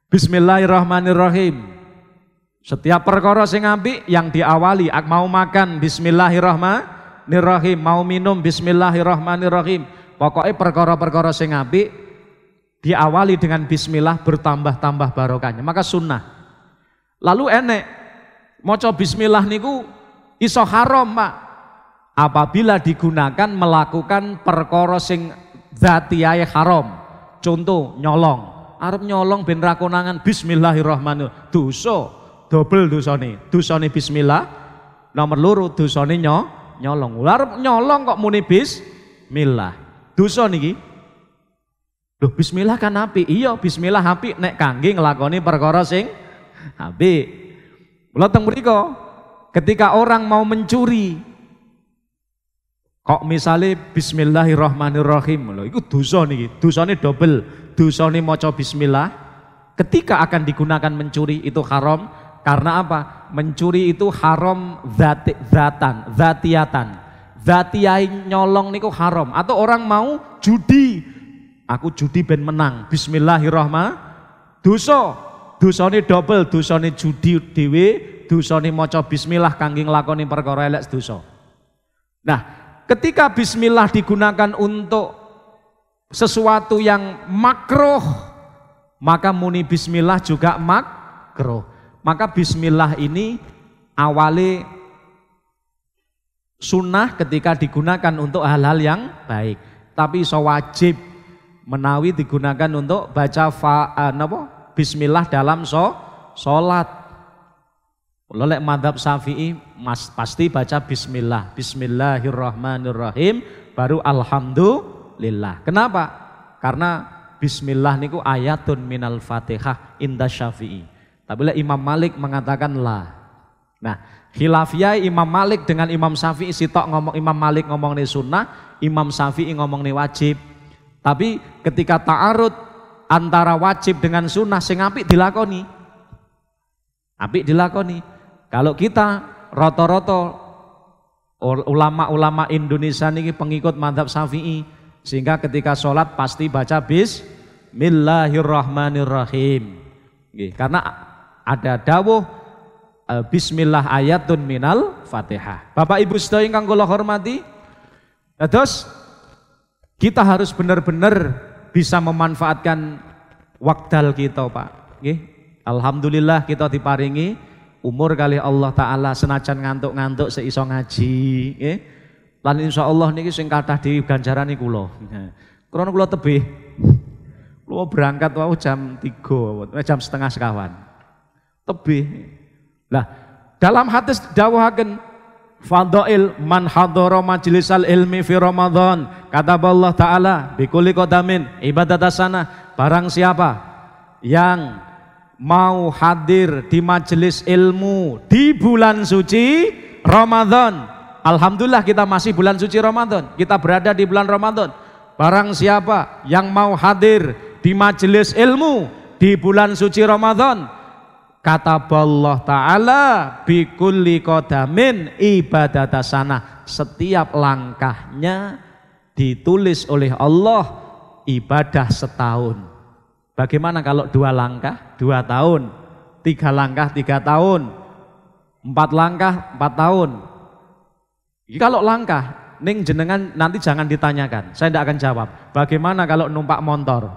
Bismillahirrahmanirrahim. Setiap perkara sing apik yang diawali, mau makan bismillahirrahmanirrahim, mau minum bismillahirrahmanirrahim. Pokoknya perkara-perkara sing apik diawali dengan bismillah, bertambah-tambah barokahnya, maka sunnah. Lalu enek maca bismillah niku iso haram, Pak, apabila digunakan melakukan perkara sing dzatiyae haram. Contoh nyolong, arep nyolong ben ra konangan bismillahirrahmanirrahim, dosa double dosane bismillah. Nomor loro dosane nyolong. Arep nyolong kok muni bismillah, dosa niki. Loh, bismillah kan apik. Iya, bismillah apik nek kangge nglakoni perkara sing apik. Mula teng mriku ketika orang mau mencuri kok misalnya bismillahirrahmanirrahim, lho iku dosa niki, dosane double, dosane maca bismillah ketika akan digunakan mencuri itu haram. Karena apa? Mencuri itu haram zatiatan. Zatiyai nyolong niku haram. Atau orang mau judi, aku judi ben menang, bismillahirrahmanirrahim, dosane double, dosane judi dhewe, dosane maca bismillah kangge nglakoni perkara elek dosa. Nah, ketika bismillah digunakan untuk sesuatu yang makruh, maka muni bismillah juga makruh. Maka bismillah ini awali sunnah ketika digunakan untuk hal-hal yang baik. Tapi wajib menawi digunakan untuk baca bismillah dalam sholat. Kalau lek madzhab Syafi'i pasti baca bismillah, bismillahirrahmanirrahim, baru alhamdulillah. Kenapa? Karena bismillah niku ayatun minal Fatihah inda Syafi'i. Tapi Imam Malik mengatakan lah. Nah, khilafiyah Imam Malik dengan Imam Syafi'i, sitok ngomong Imam Malik ngomong ini sunnah, Imam Syafi'i ngomong ini wajib. Tapi ketika ta'arud antara wajib dengan sunnah, sing apik dilakoni. Apik dilakoni. Kalau kita rata-rata ulama-ulama Indonesia ini pengikut madzhab Syafi'i, sehingga ketika sholat pasti baca bismillahirrahmanirrahim. Karena ada dawuh bismillah ayatun minal Fatihah. Bapak Ibu sedaya ingkang kula hormati, terus kita harus benar-benar bisa memanfaatkan wakdal kita, Pak. Alhamdulillah kita diparingi umur kali Allah Ta'ala, senajan ngantuk-ngantuk seiso ngaji. Lan insyaallah niki sing kathah di ganjarane kula. Krana kula tebih. Kula berangkat wau jam 3, jam setengah sekawan. Tebih. Nah, dalam hadis dawuhaken fadail man hadara majlisal ilmi fi Ramadan, kata Allah Ta'ala bikulli qadamin ibadatasana, barang siapa yang mau hadir di majelis ilmu di bulan suci Ramadan. Alhamdulillah kita masih bulan suci Ramadan, kita berada di bulan Ramadan. Barang siapa yang mau hadir di majelis ilmu di bulan suci Ramadan, kata Allah Ta'ala bikulli qadamin ibadatasana, setiap langkahnya ditulis oleh Allah ibadah setahun. Bagaimana kalau 2 langkah 2 tahun, 3 langkah 3 tahun, 4 langkah 4 tahun. Kalau langkah ning jenengan nanti jangan ditanyakan, saya tidak akan jawab. Bagaimana kalau numpak motor?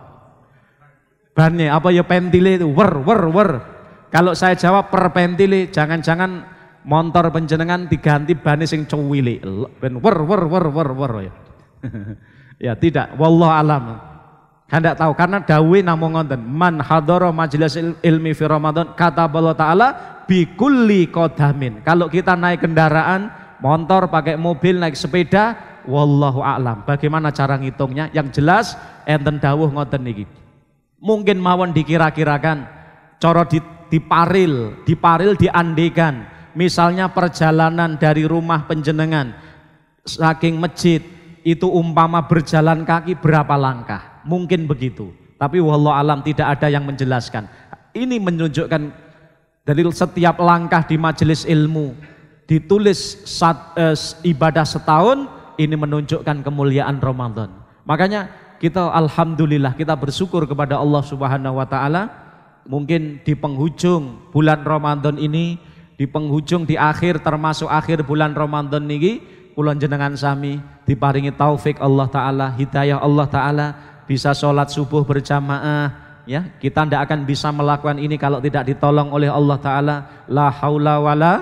Bannya apa ya pentile itu wer. Kalau saya jawab per pentile, jangan-jangan motor penjenengan diganti bane sing cuwili ben wer ya. Ya tidak, wallahu alam. Hendak tahu karena dawe namung ngoten, man hadara majelis ilmi fi Ramadan kata Allah Taala bi kulli qadamin. Kalau kita naik kendaraan, motor, pakai mobil, naik sepeda, wallahu a'lam. Bagaimana cara ngitungnya? Yang jelas enten dawuh ngoten niki. Mungkin mawon dikira-kirakan, cara diparil diandekan. Misalnya perjalanan dari rumah penjenengan saking masjid itu umpama berjalan kaki berapa langkah? Mungkin begitu. Tapi wallahu alam tidak ada yang menjelaskan. Ini menunjukkan dari setiap langkah di majelis ilmu ditulis ibadah setahun, ini menunjukkan kemuliaan Ramadan. Makanya kita alhamdulillah, kita bersyukur kepada Allah Subhanahu wa taala, mungkin di penghujung bulan Ramadan ini, di penghujung di akhir termasuk akhir bulan Ramadan niki, kula jenengan sami diparingi taufik Allah taala, hidayah Allah taala, bisa sholat subuh berjamaah, ya. Kita tidak akan bisa melakukan ini kalau tidak ditolong oleh Allah taala. La haula wala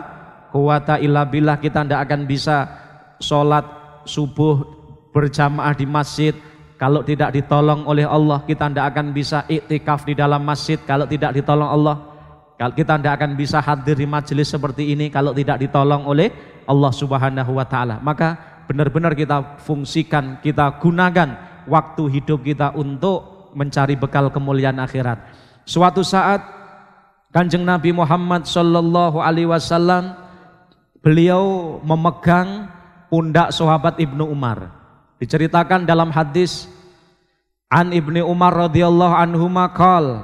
quwata illa billah. Kita tidak akan bisa sholat subuh berjamaah di masjid kalau tidak ditolong oleh Allah. Kita tidak akan bisa iktikaf di dalam masjid kalau tidak ditolong Allah. Kita tidak akan bisa hadir di majelis seperti ini kalau tidak ditolong oleh Allah Subhanahu wa taala. Maka benar-benar kita fungsikan, kita gunakan waktu hidup kita untuk mencari bekal kemuliaan akhirat. Suatu saat Kanjeng Nabi Muhammad sallallahu alaihi wasallam beliau memegang pundak sahabat Ibnu Umar. Diceritakan dalam hadis an Ibnu Umar radhiyallahu anhuma qol,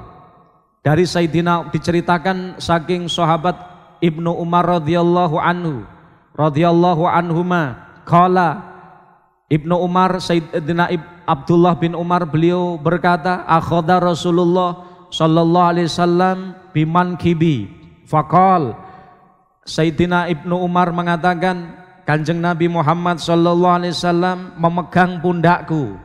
dari Sayyidina, diceritakan saking sahabat Ibnu Umar radhiyallahu anhuma qala, Ibnu Umar, Sayyidina Abdullah bin Umar, beliau berkata, akhadha Rasulullah sallallahu alaihi wasallam biman kibi faqal. Sayyidina Ibnu Umar mengatakan, Kanjeng Nabi Muhammad sallallahu alaihi wasallam memegang pundakku.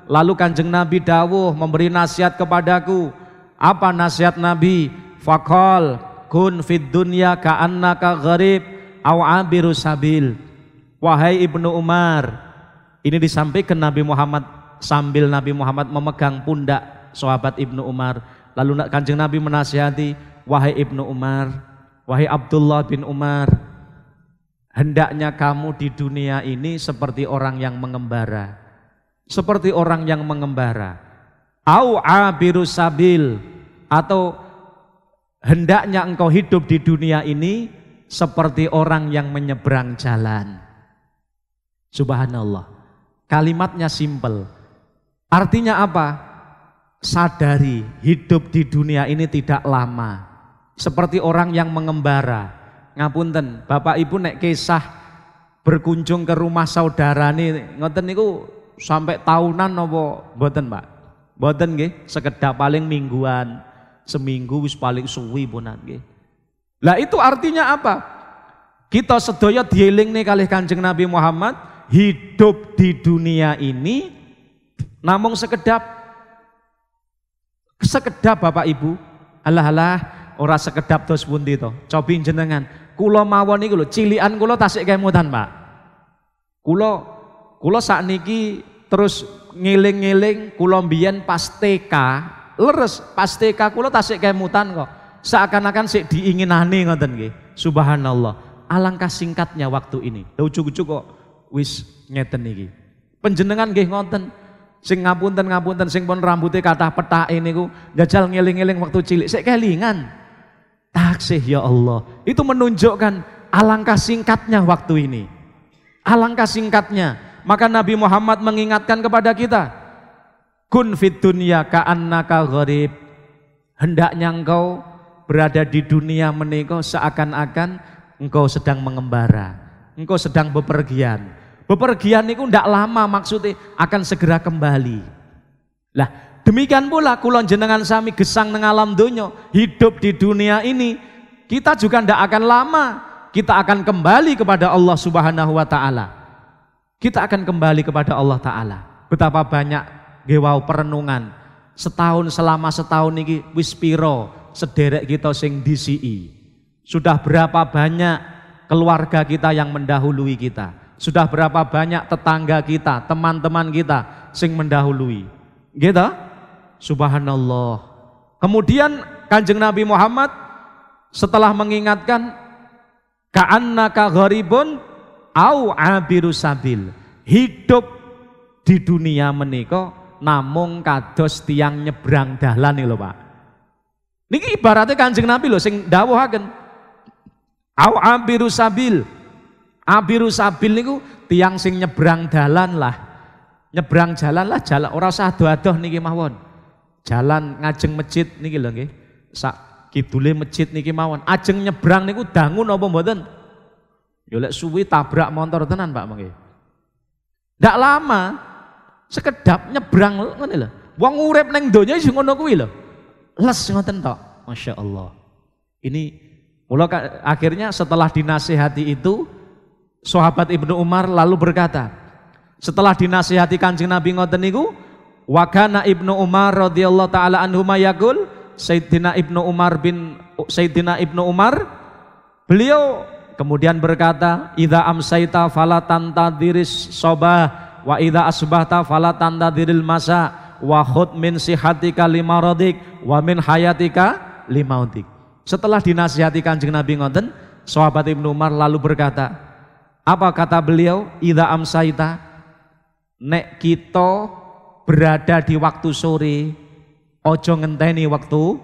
Lalu Kanjeng Nabi dawuh memberi nasihat kepadaku. Apa nasihat Nabi? Faqal kun fid dunya ka'annaka gharib aw abiru sabil. Wahai Ibnu Umar, ini disampaikan Nabi Muhammad sambil Nabi Muhammad memegang pundak sahabat Ibnu Umar. Lalu Kanjeng Nabi menasihati, wahai Ibnu Umar, wahai Abdullah bin Umar, hendaknya kamu di dunia ini seperti orang yang mengembara. Seperti orang yang mengembara. Au abiru sabil, atau hendaknya engkau hidup di dunia ini seperti orang yang menyeberang jalan. Subhanallah. Kalimatnya simpel. Artinya apa? Sadari hidup di dunia ini tidak lama. Seperti orang yang mengembara. Ngapunten, Bapak Ibu nek kisah berkunjung ke rumah saudara nih, ngoten niku sampai tahunan napa mboten, Pak? Mboten nggih, sekedap paling mingguan, seminggu wis paling suwi punan nggih. Lah itu artinya apa? Kita sedaya dieling nih kalih Kanjeng Nabi Muhammad, hidup di dunia ini namung sekedap Bapak Ibu. Alah ora sekedap dos pundi to. Cobi jenengan, kula mawon niku lho, cilikan kula tasik kemutan, Pak. Kula sakniki terus ngeling-ngeling kula mbiyen pas TK, leres pas TK kula tasik kemutan kok. Seakan-akan sik diinginane ngoten nggih. Subhanallah. Alangkah singkatnya waktu ini. Ujug-ujug kok wis ngeten iki. Panjenengan nggih ngoten. Sing ngapunten sing pun rambutnya kathah petake niku njajal ngeling-eling waktu cilik sik kelingan. Taksih ya Allah. Itu menunjukkan alangkah singkatnya waktu ini. Alangkah singkatnya. Maka Nabi Muhammad mengingatkan kepada kita, kun fid dunya ka'annaka gharib. Hendaknya engkau berada di dunia menika seakan-akan engkau sedang mengembara. Engkau sedang bepergian. Bepergian itu tidak lama, maksudnya akan segera kembali. Lah demikian pula kula jenengan sami gesang nang alam donya, hidup di dunia ini kita juga tidak akan lama. kita akan kembali kepada Allah Subhanahu wa taala. Kita akan kembali kepada Allah taala. Betapa banyak gewau perenungan. Selama setahun ini wis piro sederek kita sing disii. Sudah berapa banyak keluarga kita yang mendahului kita. Sudah berapa banyak tetangga kita, teman-teman kita sing mendahului. Gitu? Subhanallah. Kemudian Kanjeng Nabi Muhammad setelah mengingatkan ka'annaka gharibun au abiru sabil. Hidup di dunia menika namung kados tiang nyebrang dalan lho Pak. Niki ibaratnya Kanjeng Nabi lho sing dawuhaken au abiru sabil. Abiru sabil niku tiang sing nyebrang dalan lah. Nyebrang jalan lah, jalan ora usah adoh-adoh niki mawon. Jalan ngajeng masjid niki lho nggih. Sak kidule masjid niki mawon. Ajeng nyebrang niku dangun apa mboten? Ya lek suwi tabrak motor tenan Pak mengki. Ndak lama sekedap nyebrang ngene lho. Wong urip ning donya sing ngono kuwi lho. Les ngoten tok. Masya Allah. Ini mula akhirnya setelah dinasihati itu sahabat Ibnu Umar lalu berkata, setelah dinasihati Kanjeng Nabi ngoten niku, wa kana Ibnu Umar radhiyallahu taala anhu mayaqul, Sayyidina Ibnu Umar beliau kemudian berkata, idza amsaita fala tantadiris sabah wa idza asbahta fala tantadiril masa wa khud min sihatika limaradik wa min hayatika limautik. Setelah dinasihati Kanjeng Nabi ngoten, sahabat Ibnu Umar lalu berkata, apa kata beliau? Idza amsaita, nek kita berada di waktu sore, ojo ngenteni waktu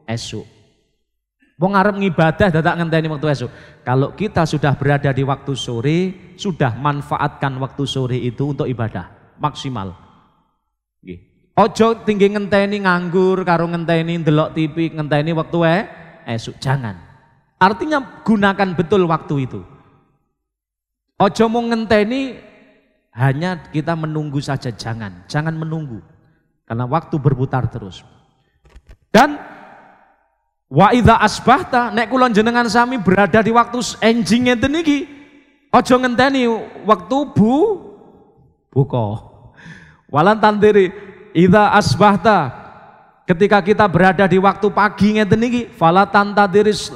esuk. Wong arep ngibadah dadak ngenteni waktu esuk. Kalau kita sudah berada di waktu sore, sudah manfaatkan waktu sore itu untuk ibadah maksimal. Ojo tinggi ngenteni nganggur karo ngenteni ndelok TV, ngenteni waktu esuk, jangan. Artinya gunakan betul waktu itu. Ojo mau ngenteni hanya kita menunggu saja, jangan menunggu, karena waktu berputar terus. Dan wa idza asbahta, nek kula jenengan sami berada di waktu enjing ngeten iki, aja ngenteni waktu buka. Walan tandiri idza asbahta, ketika kita berada di waktu pagi ngeten iki, fala tantadiris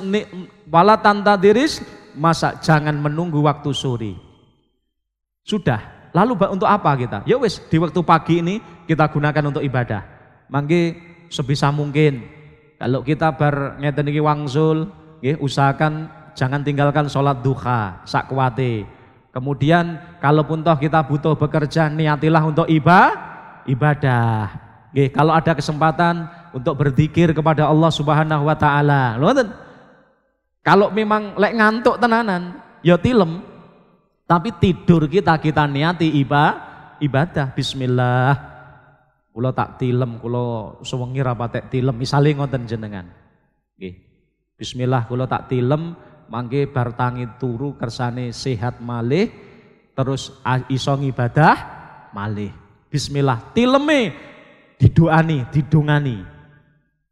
masa, jangan menunggu waktu sore. Sudah. Lalu untuk apa kita? Ya wis, di waktu pagi ini kita gunakan untuk ibadah. Mangke sebisa mungkin kalau kita bar ngeten iki wangsul, nggih, usahakan jangan tinggalkan sholat duha sak kuwate. Kemudian kalaupun toh kita butuh bekerja, niatilah untuk ibadah. Nggih, kalau ada kesempatan untuk berzikir kepada Allah Subhanahu wa taala. Ngoten. Kalau memang lek ngantuk tenanan, ya tilem. Tapi tidur kita niati ibadah. Bismillah. Kula tak tilem, kula sewengi ra patek tilem, misale ngoten jenengan. Nggih. Bismillah kula tak tilem, mangke bar tangi turu kersane sehat malih, terus iso ngibadah malih. Bismillah, tileme didongani.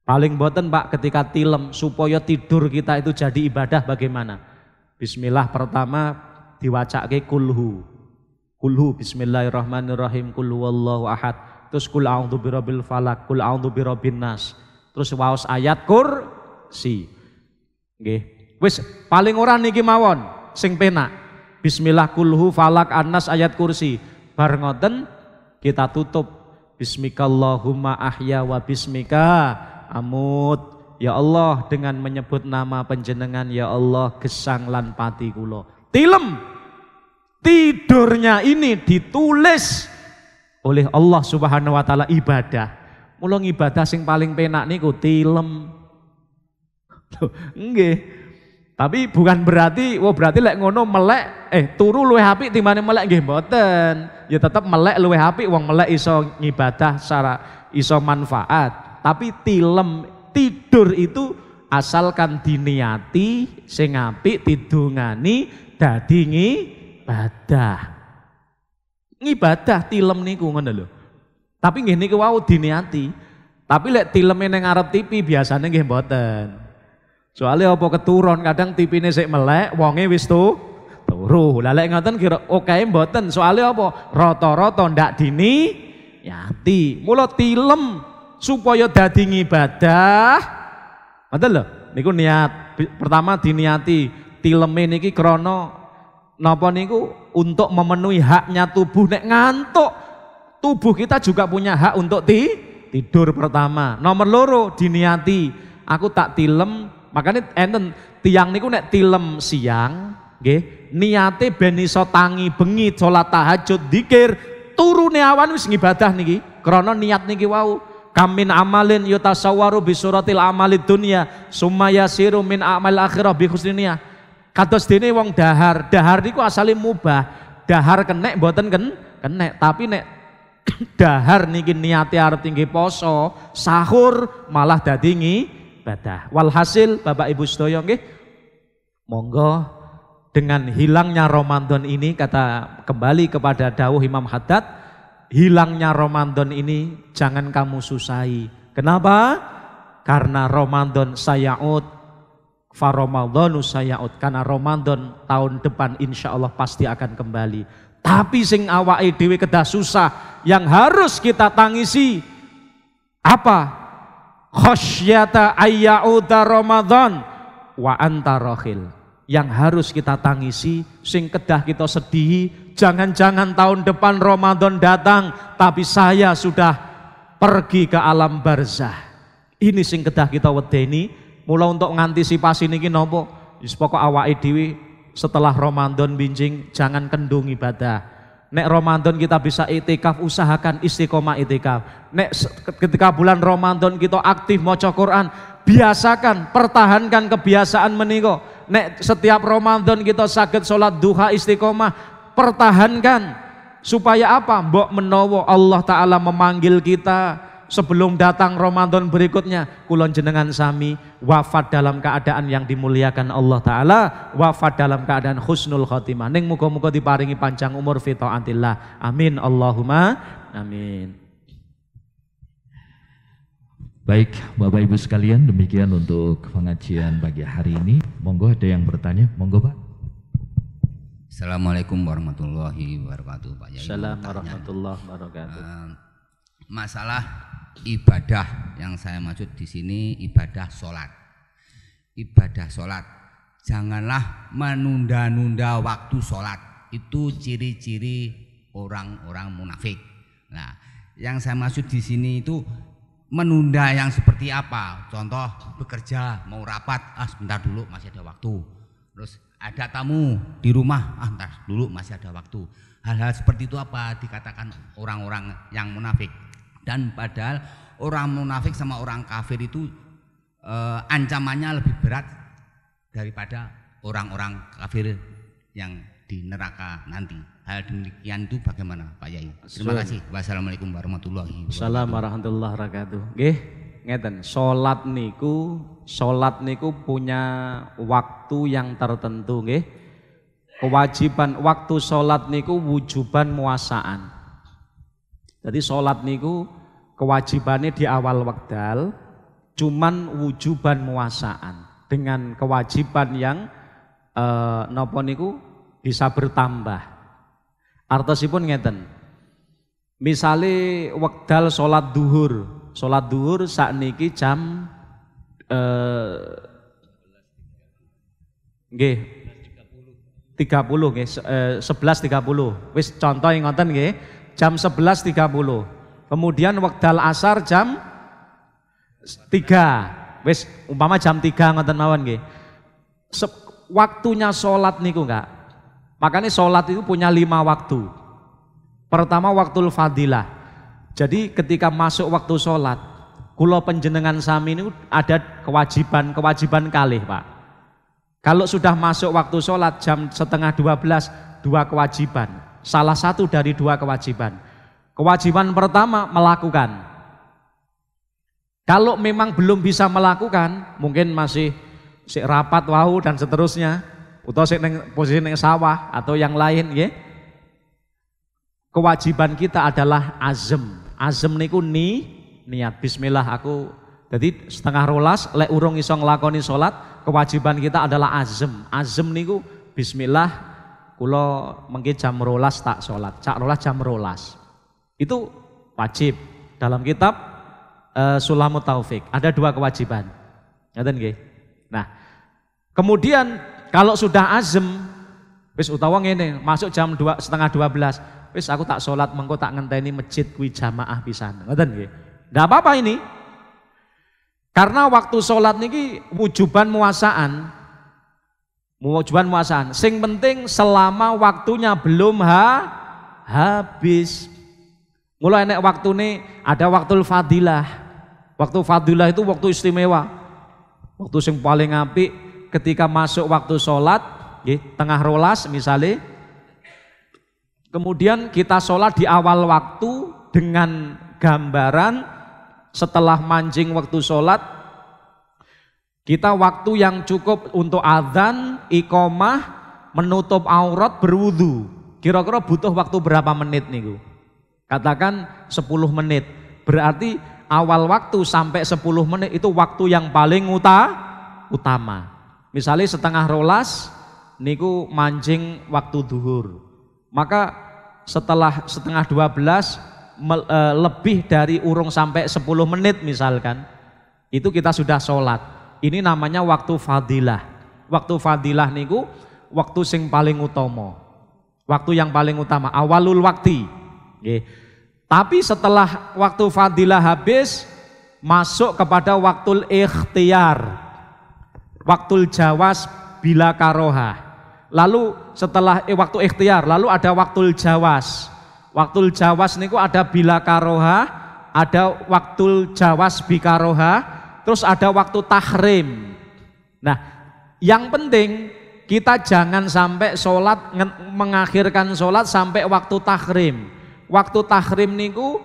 Paling boten Pak ketika tilem supaya tidur kita itu jadi ibadah bagaimana? Bismillah pertama diwacake kulhu bismillahirrahmanirrahim, kul huwallahu ahad, terus kul a'udzu birabbil falaq, kul a'udzu birabbin nas, terus waos ayat kursi. Nggih. Wis paling ora niki mawon sing penak. Bismillah kulhu falaq annas ayat kursi. Bar ngoten kita tutup bismikallahumma ahya wa bismika amut. Ya Allah, dengan menyebut nama panjenengan ya Allah gesang lan pati kula. Tilem. Tidurnya ini ditulis oleh Allah Subhanahu wa taala ibadah. Mula ibadah sing paling penak niku tilem. Nggih. Tapi bukan berarti lek ngono melek turu luwih apik timbane melek, nggih mboten. Ya tetep melek luwih apik, wong melek iso ngibadah secara iso manfaat. Tapi tilem, tidur itu asalkan diniati sing apik, didongani dadi ngibadah tilem niku ngono lho. Tapi nggih niku wau diniati. Tapi lek tileme ning ngarep TV biasane nggih mboten. Soalnya apa keturun kadang tipine sik melek, wonge wis turu. Lah lek ngoten kira oke mboten. Soalnya apa? Rata-rata ndak diniyati. Mula tilem supaya dadi ibadah. Ngoten lho. Niku niat. Pertama diniati tileme niki krana napa niku untuk memenuhi haknya tubuh. Nek ngantuk tubuh kita juga punya hak untuk tidur pertama. Nomor loro diniati aku tak tilem. Makanya enten tiang niku nek tilem siang nggih niate ben iso tangi bengi salat tahajud dzikir turune awan wis ngibadah niki krana niat niki wau. Kamin amalin yutasawwaru bi suratil amalid dunya summa yasiru min amal akhirah bi husniyah. Kados dene wong dahar niku asale mubah. Dahar kenek mboten kenek, tapi nek dahar niki niate arep tinggi poso, sahur malah dadi ibadah. Walhasil Bapak Ibu sedaya nggih, monggo dengan hilangnya Ramadan ini kata kembali kepada dawuh Imam Haddad, hilangnya Ramadan ini jangan kamu susahi. Kenapa? Karena Ramadan sayaud, fa Ramadhanu sayaud. Karena Ramadan tahun depan insya Allah pasti akan kembali. Tapi sing awake dhewe kedah susah, yang harus kita tangisi apa? Khasyata ayyauda Ramadan wa anta rahil. Yang harus kita tangisi, sing kedah kita sedihi, jangan-jangan tahun depan Ramadan datang tapi saya sudah pergi ke alam barzah. Ini sing kedah kita wedeni. Mula untuk ngantisipasi niki napa? Wis pokok awake dhewe setelah Ramadan binjing jangan kendung ibadah. Nek Ramadan kita bisa itikaf, usahakan istiqomah itikaf. Nek ketika bulan Ramadan kita aktif maca Quran, biasakan, pertahankan kebiasaan menika. Nek setiap Ramadan kita saged salat duha istiqomah, pertahankan. Supaya apa? Mbok menawa Allah Ta'ala memanggil kita sebelum datang Ramadan berikutnya, kulon jenengan sami wafat dalam keadaan yang dimuliakan Allah Ta'ala, wafat dalam keadaan husnul khotimah. Ning muga-muga diparingi panjang umur fi taatillah. Amin Allahumma amin. Baik Bapak Ibu sekalian, demikian untuk pengajian pagi hari ini. Monggo ada yang bertanya, monggo Pak. Assalamualaikum warahmatullahi wabarakatuh Pak Yai. Assalamualaikum warahmatullahi wabarakatuh. Masalah ibadah yang saya maksud di sini ibadah sholat. Ibadah sholat, janganlah menunda-nunda waktu sholat. Itu ciri-ciri orang-orang munafik. Nah, yang saya maksud di sini itu menunda yang seperti apa? Contoh bekerja mau rapat, sebentar dulu masih ada waktu. Terus ada tamu di rumah, entar dulu masih ada waktu. Hal-hal seperti itu apa dikatakan orang-orang yang munafik. Dan padahal orang munafik sama orang kafir itu ancamannya lebih berat daripada orang-orang kafir yang di neraka nanti. Hal demikian itu bagaimana Pak Yai? Terima kasih. Wassalamualaikum warahmatullahi wabarakatuh. Assalamualaikum warahmatullahi wabarakatuh. Nggih, ngeten, salat niku punya waktu yang tertentu nggih. Kewajiban waktu salat niku wujuban muasaan. Jadi sholat niku kewajibannya di awal wekdal, cuman wujuban muasaan dengan kewajiban yang napa niku bisa bertambah. Artosipun ngeten. Misale wekdal sholat duhur sakniki jam nggih 30 nggih 11.30. Wis contoh ngoten nggih. Jam 11.30, kemudian wekdal asar jam 3, wis umpama jam 3 ngoten mawon nggih. Waktunya sholat niku enggak. Makanya sholat itu punya 5 waktu. Pertama waktul fadilah. Jadi ketika masuk waktu sholat, kula panjenengan sami ini ada kewajiban kalih Pak. Kalau sudah masuk waktu sholat jam 11:30, 2 kewajiban. Salah satu dari 2 kewajiban. Kewajiban pertama melakukan. Kalau memang belum bisa melakukan, mungkin masih rapat wau dan seterusnya, atau posisi neng sawah atau yang lain, ya. Kewajiban kita adalah azam. Azam niku niat. Bismillah aku. Jadi 11:30 lek urung iso nglakoni salat, kewajiban kita adalah azem. Azem niku bismillah kula mengki jam 12 tak salat. Cak 12 jam 12. Itu wajib. Dalam kitab Sulamut Taufik ada 2 kewajiban. Ngaten nggih. Nah, kemudian kalau sudah azem wis utawa ngene, masuk jam 11:30, wis aku tak salat mengko tak ngenteni masjid kuwi jamaah pisan. Ngoten nggih. Ndak apa-apa ini. Karena waktu salat niki wujuban muasaan. Wujuban muasaan. Sing penting selama waktunya belum habis. Mulai enek waktune ada waktu fadilah. Waktu fadilah itu waktu istimewa. Waktu sing paling apik ketika masuk waktu salat tengah rolas misalnya, kemudian kita sholat di awal waktu dengan gambaran setelah mancing waktu sholat kita waktu yang cukup untuk adzan, iqomah, menutup aurat, berwudu. Kira-kira butuh waktu berapa menit nih? Katakan 10 menit. Berarti awal waktu sampai 10 menit itu waktu yang paling utama. Misalnya setengah rolas niku mancing waktu duhur, maka setelah setengah 12 lebih dari urung sampai 10 menit misalkan, itu kita sudah sholat. Ini namanya waktu fadilah. Waktu fadilah niku waktu sing paling utama, waktu yang paling utama, awalul wakti. Tapi setelah waktu fadilah habis, masuk kepada waktul ikhtiyar, waktul jawas bila karoha. Lalu setelah waktu ikhtiar, lalu ada waktul jawas. Waktul jawas niku ada bila karoha, ada waktul jawas bikaroha, terus ada waktu tahrim. Nah, yang penting kita jangan sampai sholat, mengakhirkan sholat sampai waktu tahrim. Waktu tahrim niku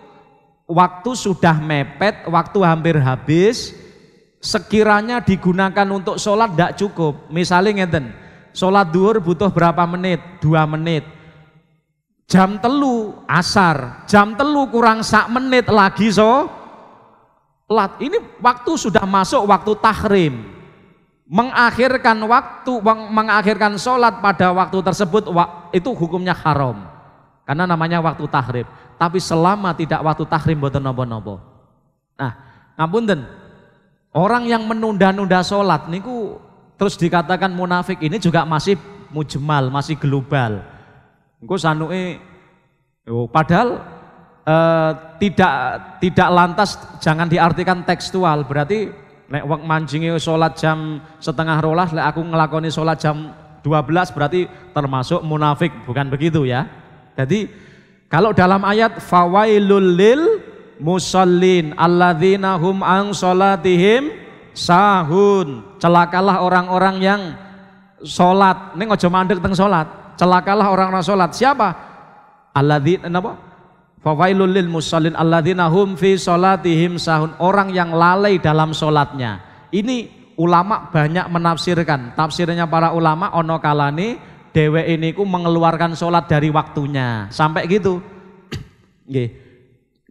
waktu sudah mepet, waktu hampir habis, sekiranya digunakan untuk sholat tidak cukup. Misalnya ngeten, sholat duhur butuh berapa menit? 2 menit. Jam 3 asar, jam 3 kurang 1 menit lagi sholat. Ini waktu sudah masuk waktu tahrim. Mengakhirkan waktu, mengakhirkan sholat pada waktu tersebut itu hukumnya haram. Karena namanya waktu tahrim. Tapi selama tidak waktu tahrim boten napa-napa. Nah, ngapunten. Orang yang menunda-nunda sholat niku terus dikatakan munafik, ini juga masih mujmal, masih global. Engko sanuke padahal tidak lantas jangan diartikan tekstual. Berarti nek wong mancinge sholat jam 11:30, lek aku ngelakoni sholat jam 12 berarti termasuk munafik, bukan begitu ya. Jadi kalau dalam ayat fawailul lil musallin alladzina hum an sholatihim sahun, celakalah orang-orang yang sholat. Ini ojo mandek teng sholat, celakalah orang-orang sholat. Siapa? Alladzina napa? Fawailul lil musallin alladzina hum fi sholatihim sahun, orang yang lalai dalam sholatnya. Ini ulama banyak menafsirkan. Tafsirnya para ulama ono kalane dheweke niku mengeluarkan sholat dari waktunya sampai gitu.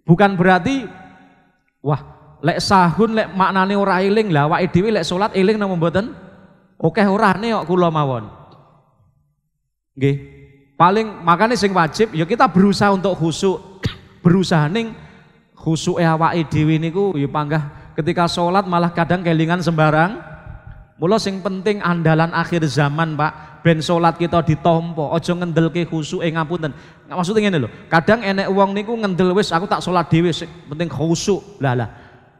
Bukan berarti wah lek sahun lek maknane ora eling, lah awake dhewe lek sholat eling napa mboten? Oke orane kok kula mawon. Nggih. Paling makanya sing wajib ya kita berusaha untuk khusyuk. Berusaha ning khusyuke awake dhewe niku ya panggah ketika sholat malah kadang kelingan sembarang. Mula sing penting andalan akhir zaman, Pak, ben sholat kita ditompo, ojo ngendelke khusyuke ngapunten. Maksudnya ngene lho, kadang enek wong niku ngendel wis aku tak sholat dhewe, penting khusyuk. Lah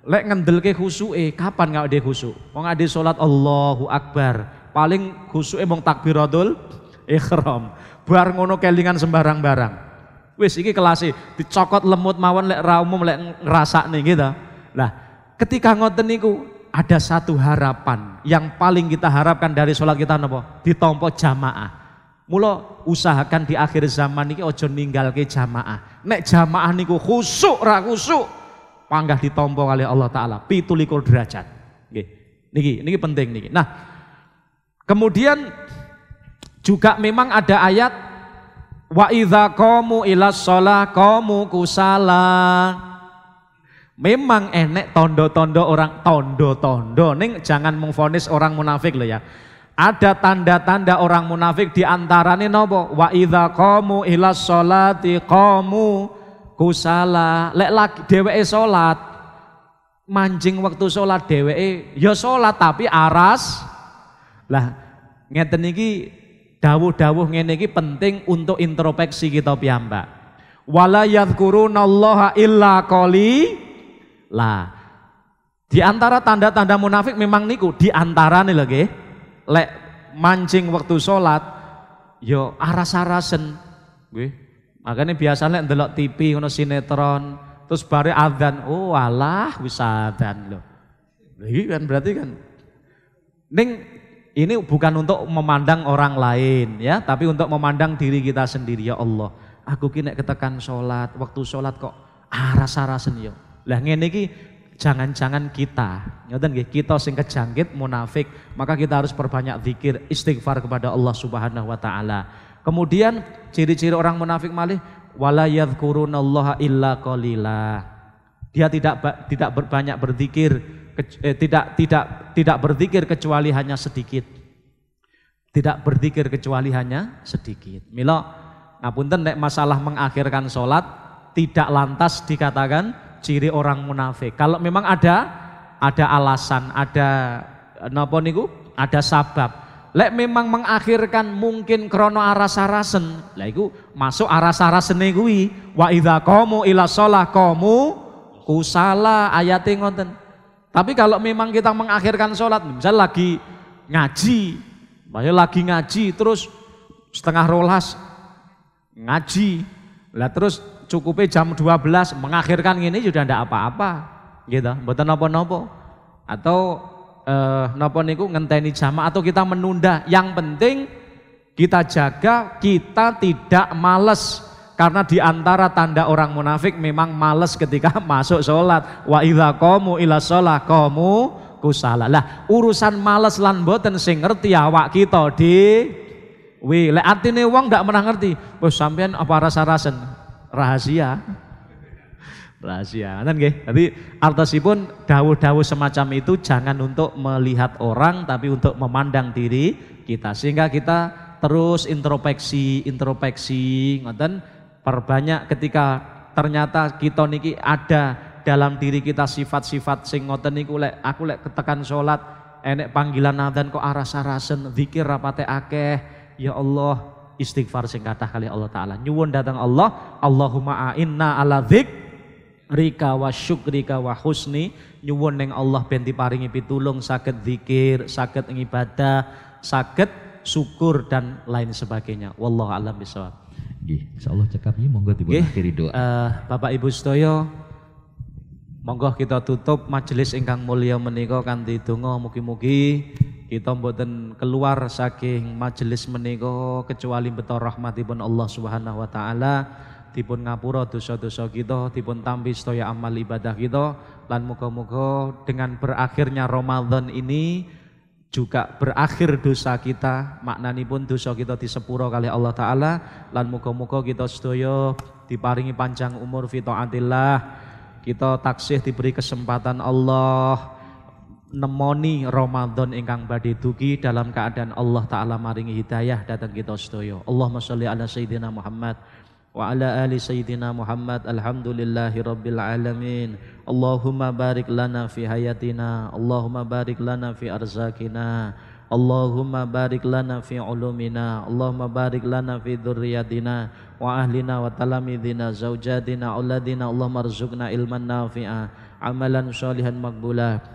lek ngendelke khusyuke kapan gak ada khusyuk? Wong ade sholat Allahu Akbar, paling khusyuke mung takbiratul ihram. Bar ngono kelingan sembarang barang. Wis iki kelase dicokot lemut mawon lek ra umum lek ngrasakne gitu. Lah, ketika ngoten niku ada satu harapan yang paling kita harapkan dari sholat kita napa? Ditampa jamaah. Mula usahakan di akhir zaman niki ojo ninggalke jamaah. Nek jamaah niku khusyuk ra khusyuk, panggah ditampa kali Allah taala 17 derajat. Nggih. Niki penting niki. Nah, kemudian juga memang ada ayat wa idza qamu ilas shalah qamu kusala Memang enek tondo-tondo orang tondo-tondo ning jangan mengvonis orang munafik loh ya. Ada tanda-tanda orang munafik di antaranya nopo wa idza qamu ila sholati qamu kusala. Lek lagi dheweke salat mancing waktu salat dheweke ya salat tapi aras. Lah ngeten iki dawuh-dawuh ngene iki penting untuk introspeksi kita piyambak. Wala yadhkurunallaha illa qali. Lah, di antara tanda-tanda munafik memang niku di antara nih lagi, lek mancing waktu sholat, yo aras-arasen, makanya biasanya ndelok TV, ngono sinetron, terus bare adzan, oh alah wis adzan loh, ini kan berarti kan, ini bukan untuk memandang orang lain ya, tapi untuk memandang diri kita sendiri. Ya Allah, aku kini ketekan sholat, waktu sholat kok aras-arasen yo. Lah ngene iki jangan-jangan kita, ngoten nggih, kita sing kejangkit munafik, maka kita harus perbanyak zikir, istighfar kepada Allah Subhanahu wa taala. Kemudian ciri-ciri orang munafik malih wala yadhkurunallaha illa qalila. Dia tidak berbanyak berzikir, tidak berzikir kecuali hanya sedikit. Tidak berzikir kecuali hanya sedikit. Mila ngapunten nek masalah mengakhirkan sholat tidak lantas dikatakan ciri orang munafik. Kalau memang ada alasan, ada napa niku? Ada sabab. Lek memang mengakhirkan mungkin krono aras-arasen, lah iku masuk aras-arasene kuwi. Wa idza qamu ila shalah qamu kusala, ayate ngoten. Tapi kalau memang kita mengakhirkan sholat, misal lagi ngaji terus setengah rolas ngaji. Lah terus cukupnya jam 12 mengakhirkan ini sudah ndak apa-apa gitu, mboten napa-napa. Atau napa niku ngenteni jamaah atau kita menunda. Yang penting kita jaga kita tidak males, karena di antara tanda orang munafik memang males ketika masuk sholat. Wa idza qamu ila shalah qamu kusala. Lah urusan males lan mboten sing ngerti awak kita dhewe. Lek atine wong ndak pernah ngerti, wis sampean apa rasa-rasen rahasia, kan nggih. Jadi artosipun dawuh-dawuh semacam itu jangan untuk melihat orang, tapi untuk memandang diri kita, sehingga kita terus introspeksi, ngoten, perbanyak ketika ternyata kita niki ada dalam diri kita sifat-sifat sing ngoten niku. Aku lek ketekan sholat enek panggilan adzan kok aras-arasen, zikir rapate akeh, ya Allah. Istighfar sing kathah kali Allah taala, nyuwun datang Allah, Allahumma a'inna ala dzikrika wa syukrika wa husni, nyuwun ning Allah ben diparingi pitulung saged zikir, saged ngibadah, saged syukur dan lain sebagainya. Wallahu a'lam bishawab. Nggih, insyaallah cekapnya monggo dipun akhiri doa. Bapak Ibu sedaya, monggo kita tutup majelis ingkang mulya menika kanthi donga mugi-mugi kita mboten keluar saking majelis menika kecuali beto rahmatipun Allah Subhanahu wa taala, dipun ngapura dosa-dosa kita, dipun tampi sedaya amal ibadah kita, lan muga-muga dengan berakhirnya Ramadan ini juga berakhir dosa kita, maknanipun dosa kita disepuro kali Allah taala, lan muga-muga kita sedaya diparingi panjang umur fi taatillah, kita taksih diberi kesempatan Allah nemoni Ramadan ingkang badhe dugi dalam keadaan Allah taala maringi hidayah datang kita sedaya. Allahumma sholli ala sayyidina Muhammad wa ala ali sayyidina Muhammad. Alhamdulillahi rabbil alamin. Allahumma barik lana fi hayatina, Allahumma barik lana fi arzakina, Allahumma barik lana fi ulumina, Allahumma barik lana fi dzurriyyatina wa ahlina wa talamidina zaujatina auladina. Allahumma arzuqna ilman nafi'a, amalan sholihan maqbulah.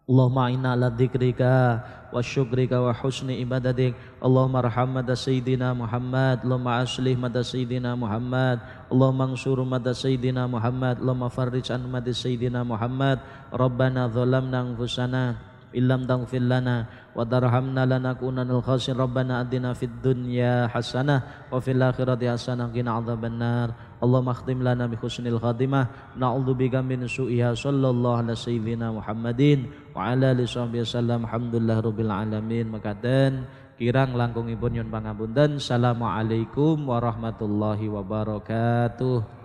Allahumma inna ala dzikrika wa syukrika wa husni ibadatik. Allahumma arham mada sayyidina Muhammad, Allahumma aslih mada sayyidina Muhammad, Allahumma ansur mada sayyidina Muhammad, Allahumma farrij an mada sayyidina Muhammad. Rabbana zalamna anfusana illam taghfir lana wa tarhamna lanakunanal khasirin. Rabbana atina fid dunya hasanah wa fil akhirati hasanah qina adzabannar. Allahumma khtim lana bi husnil khatimah, na'udzubika min su'iha. Sallallahu ala sayyidina Muhammadin wa ala alihi washabihi wasallam. Alhamdulillah rabbil alamin. Mekaten kirang langkungipun nyuwun pangapunten. Assalamualaikum warahmatullahi wabarakatuh.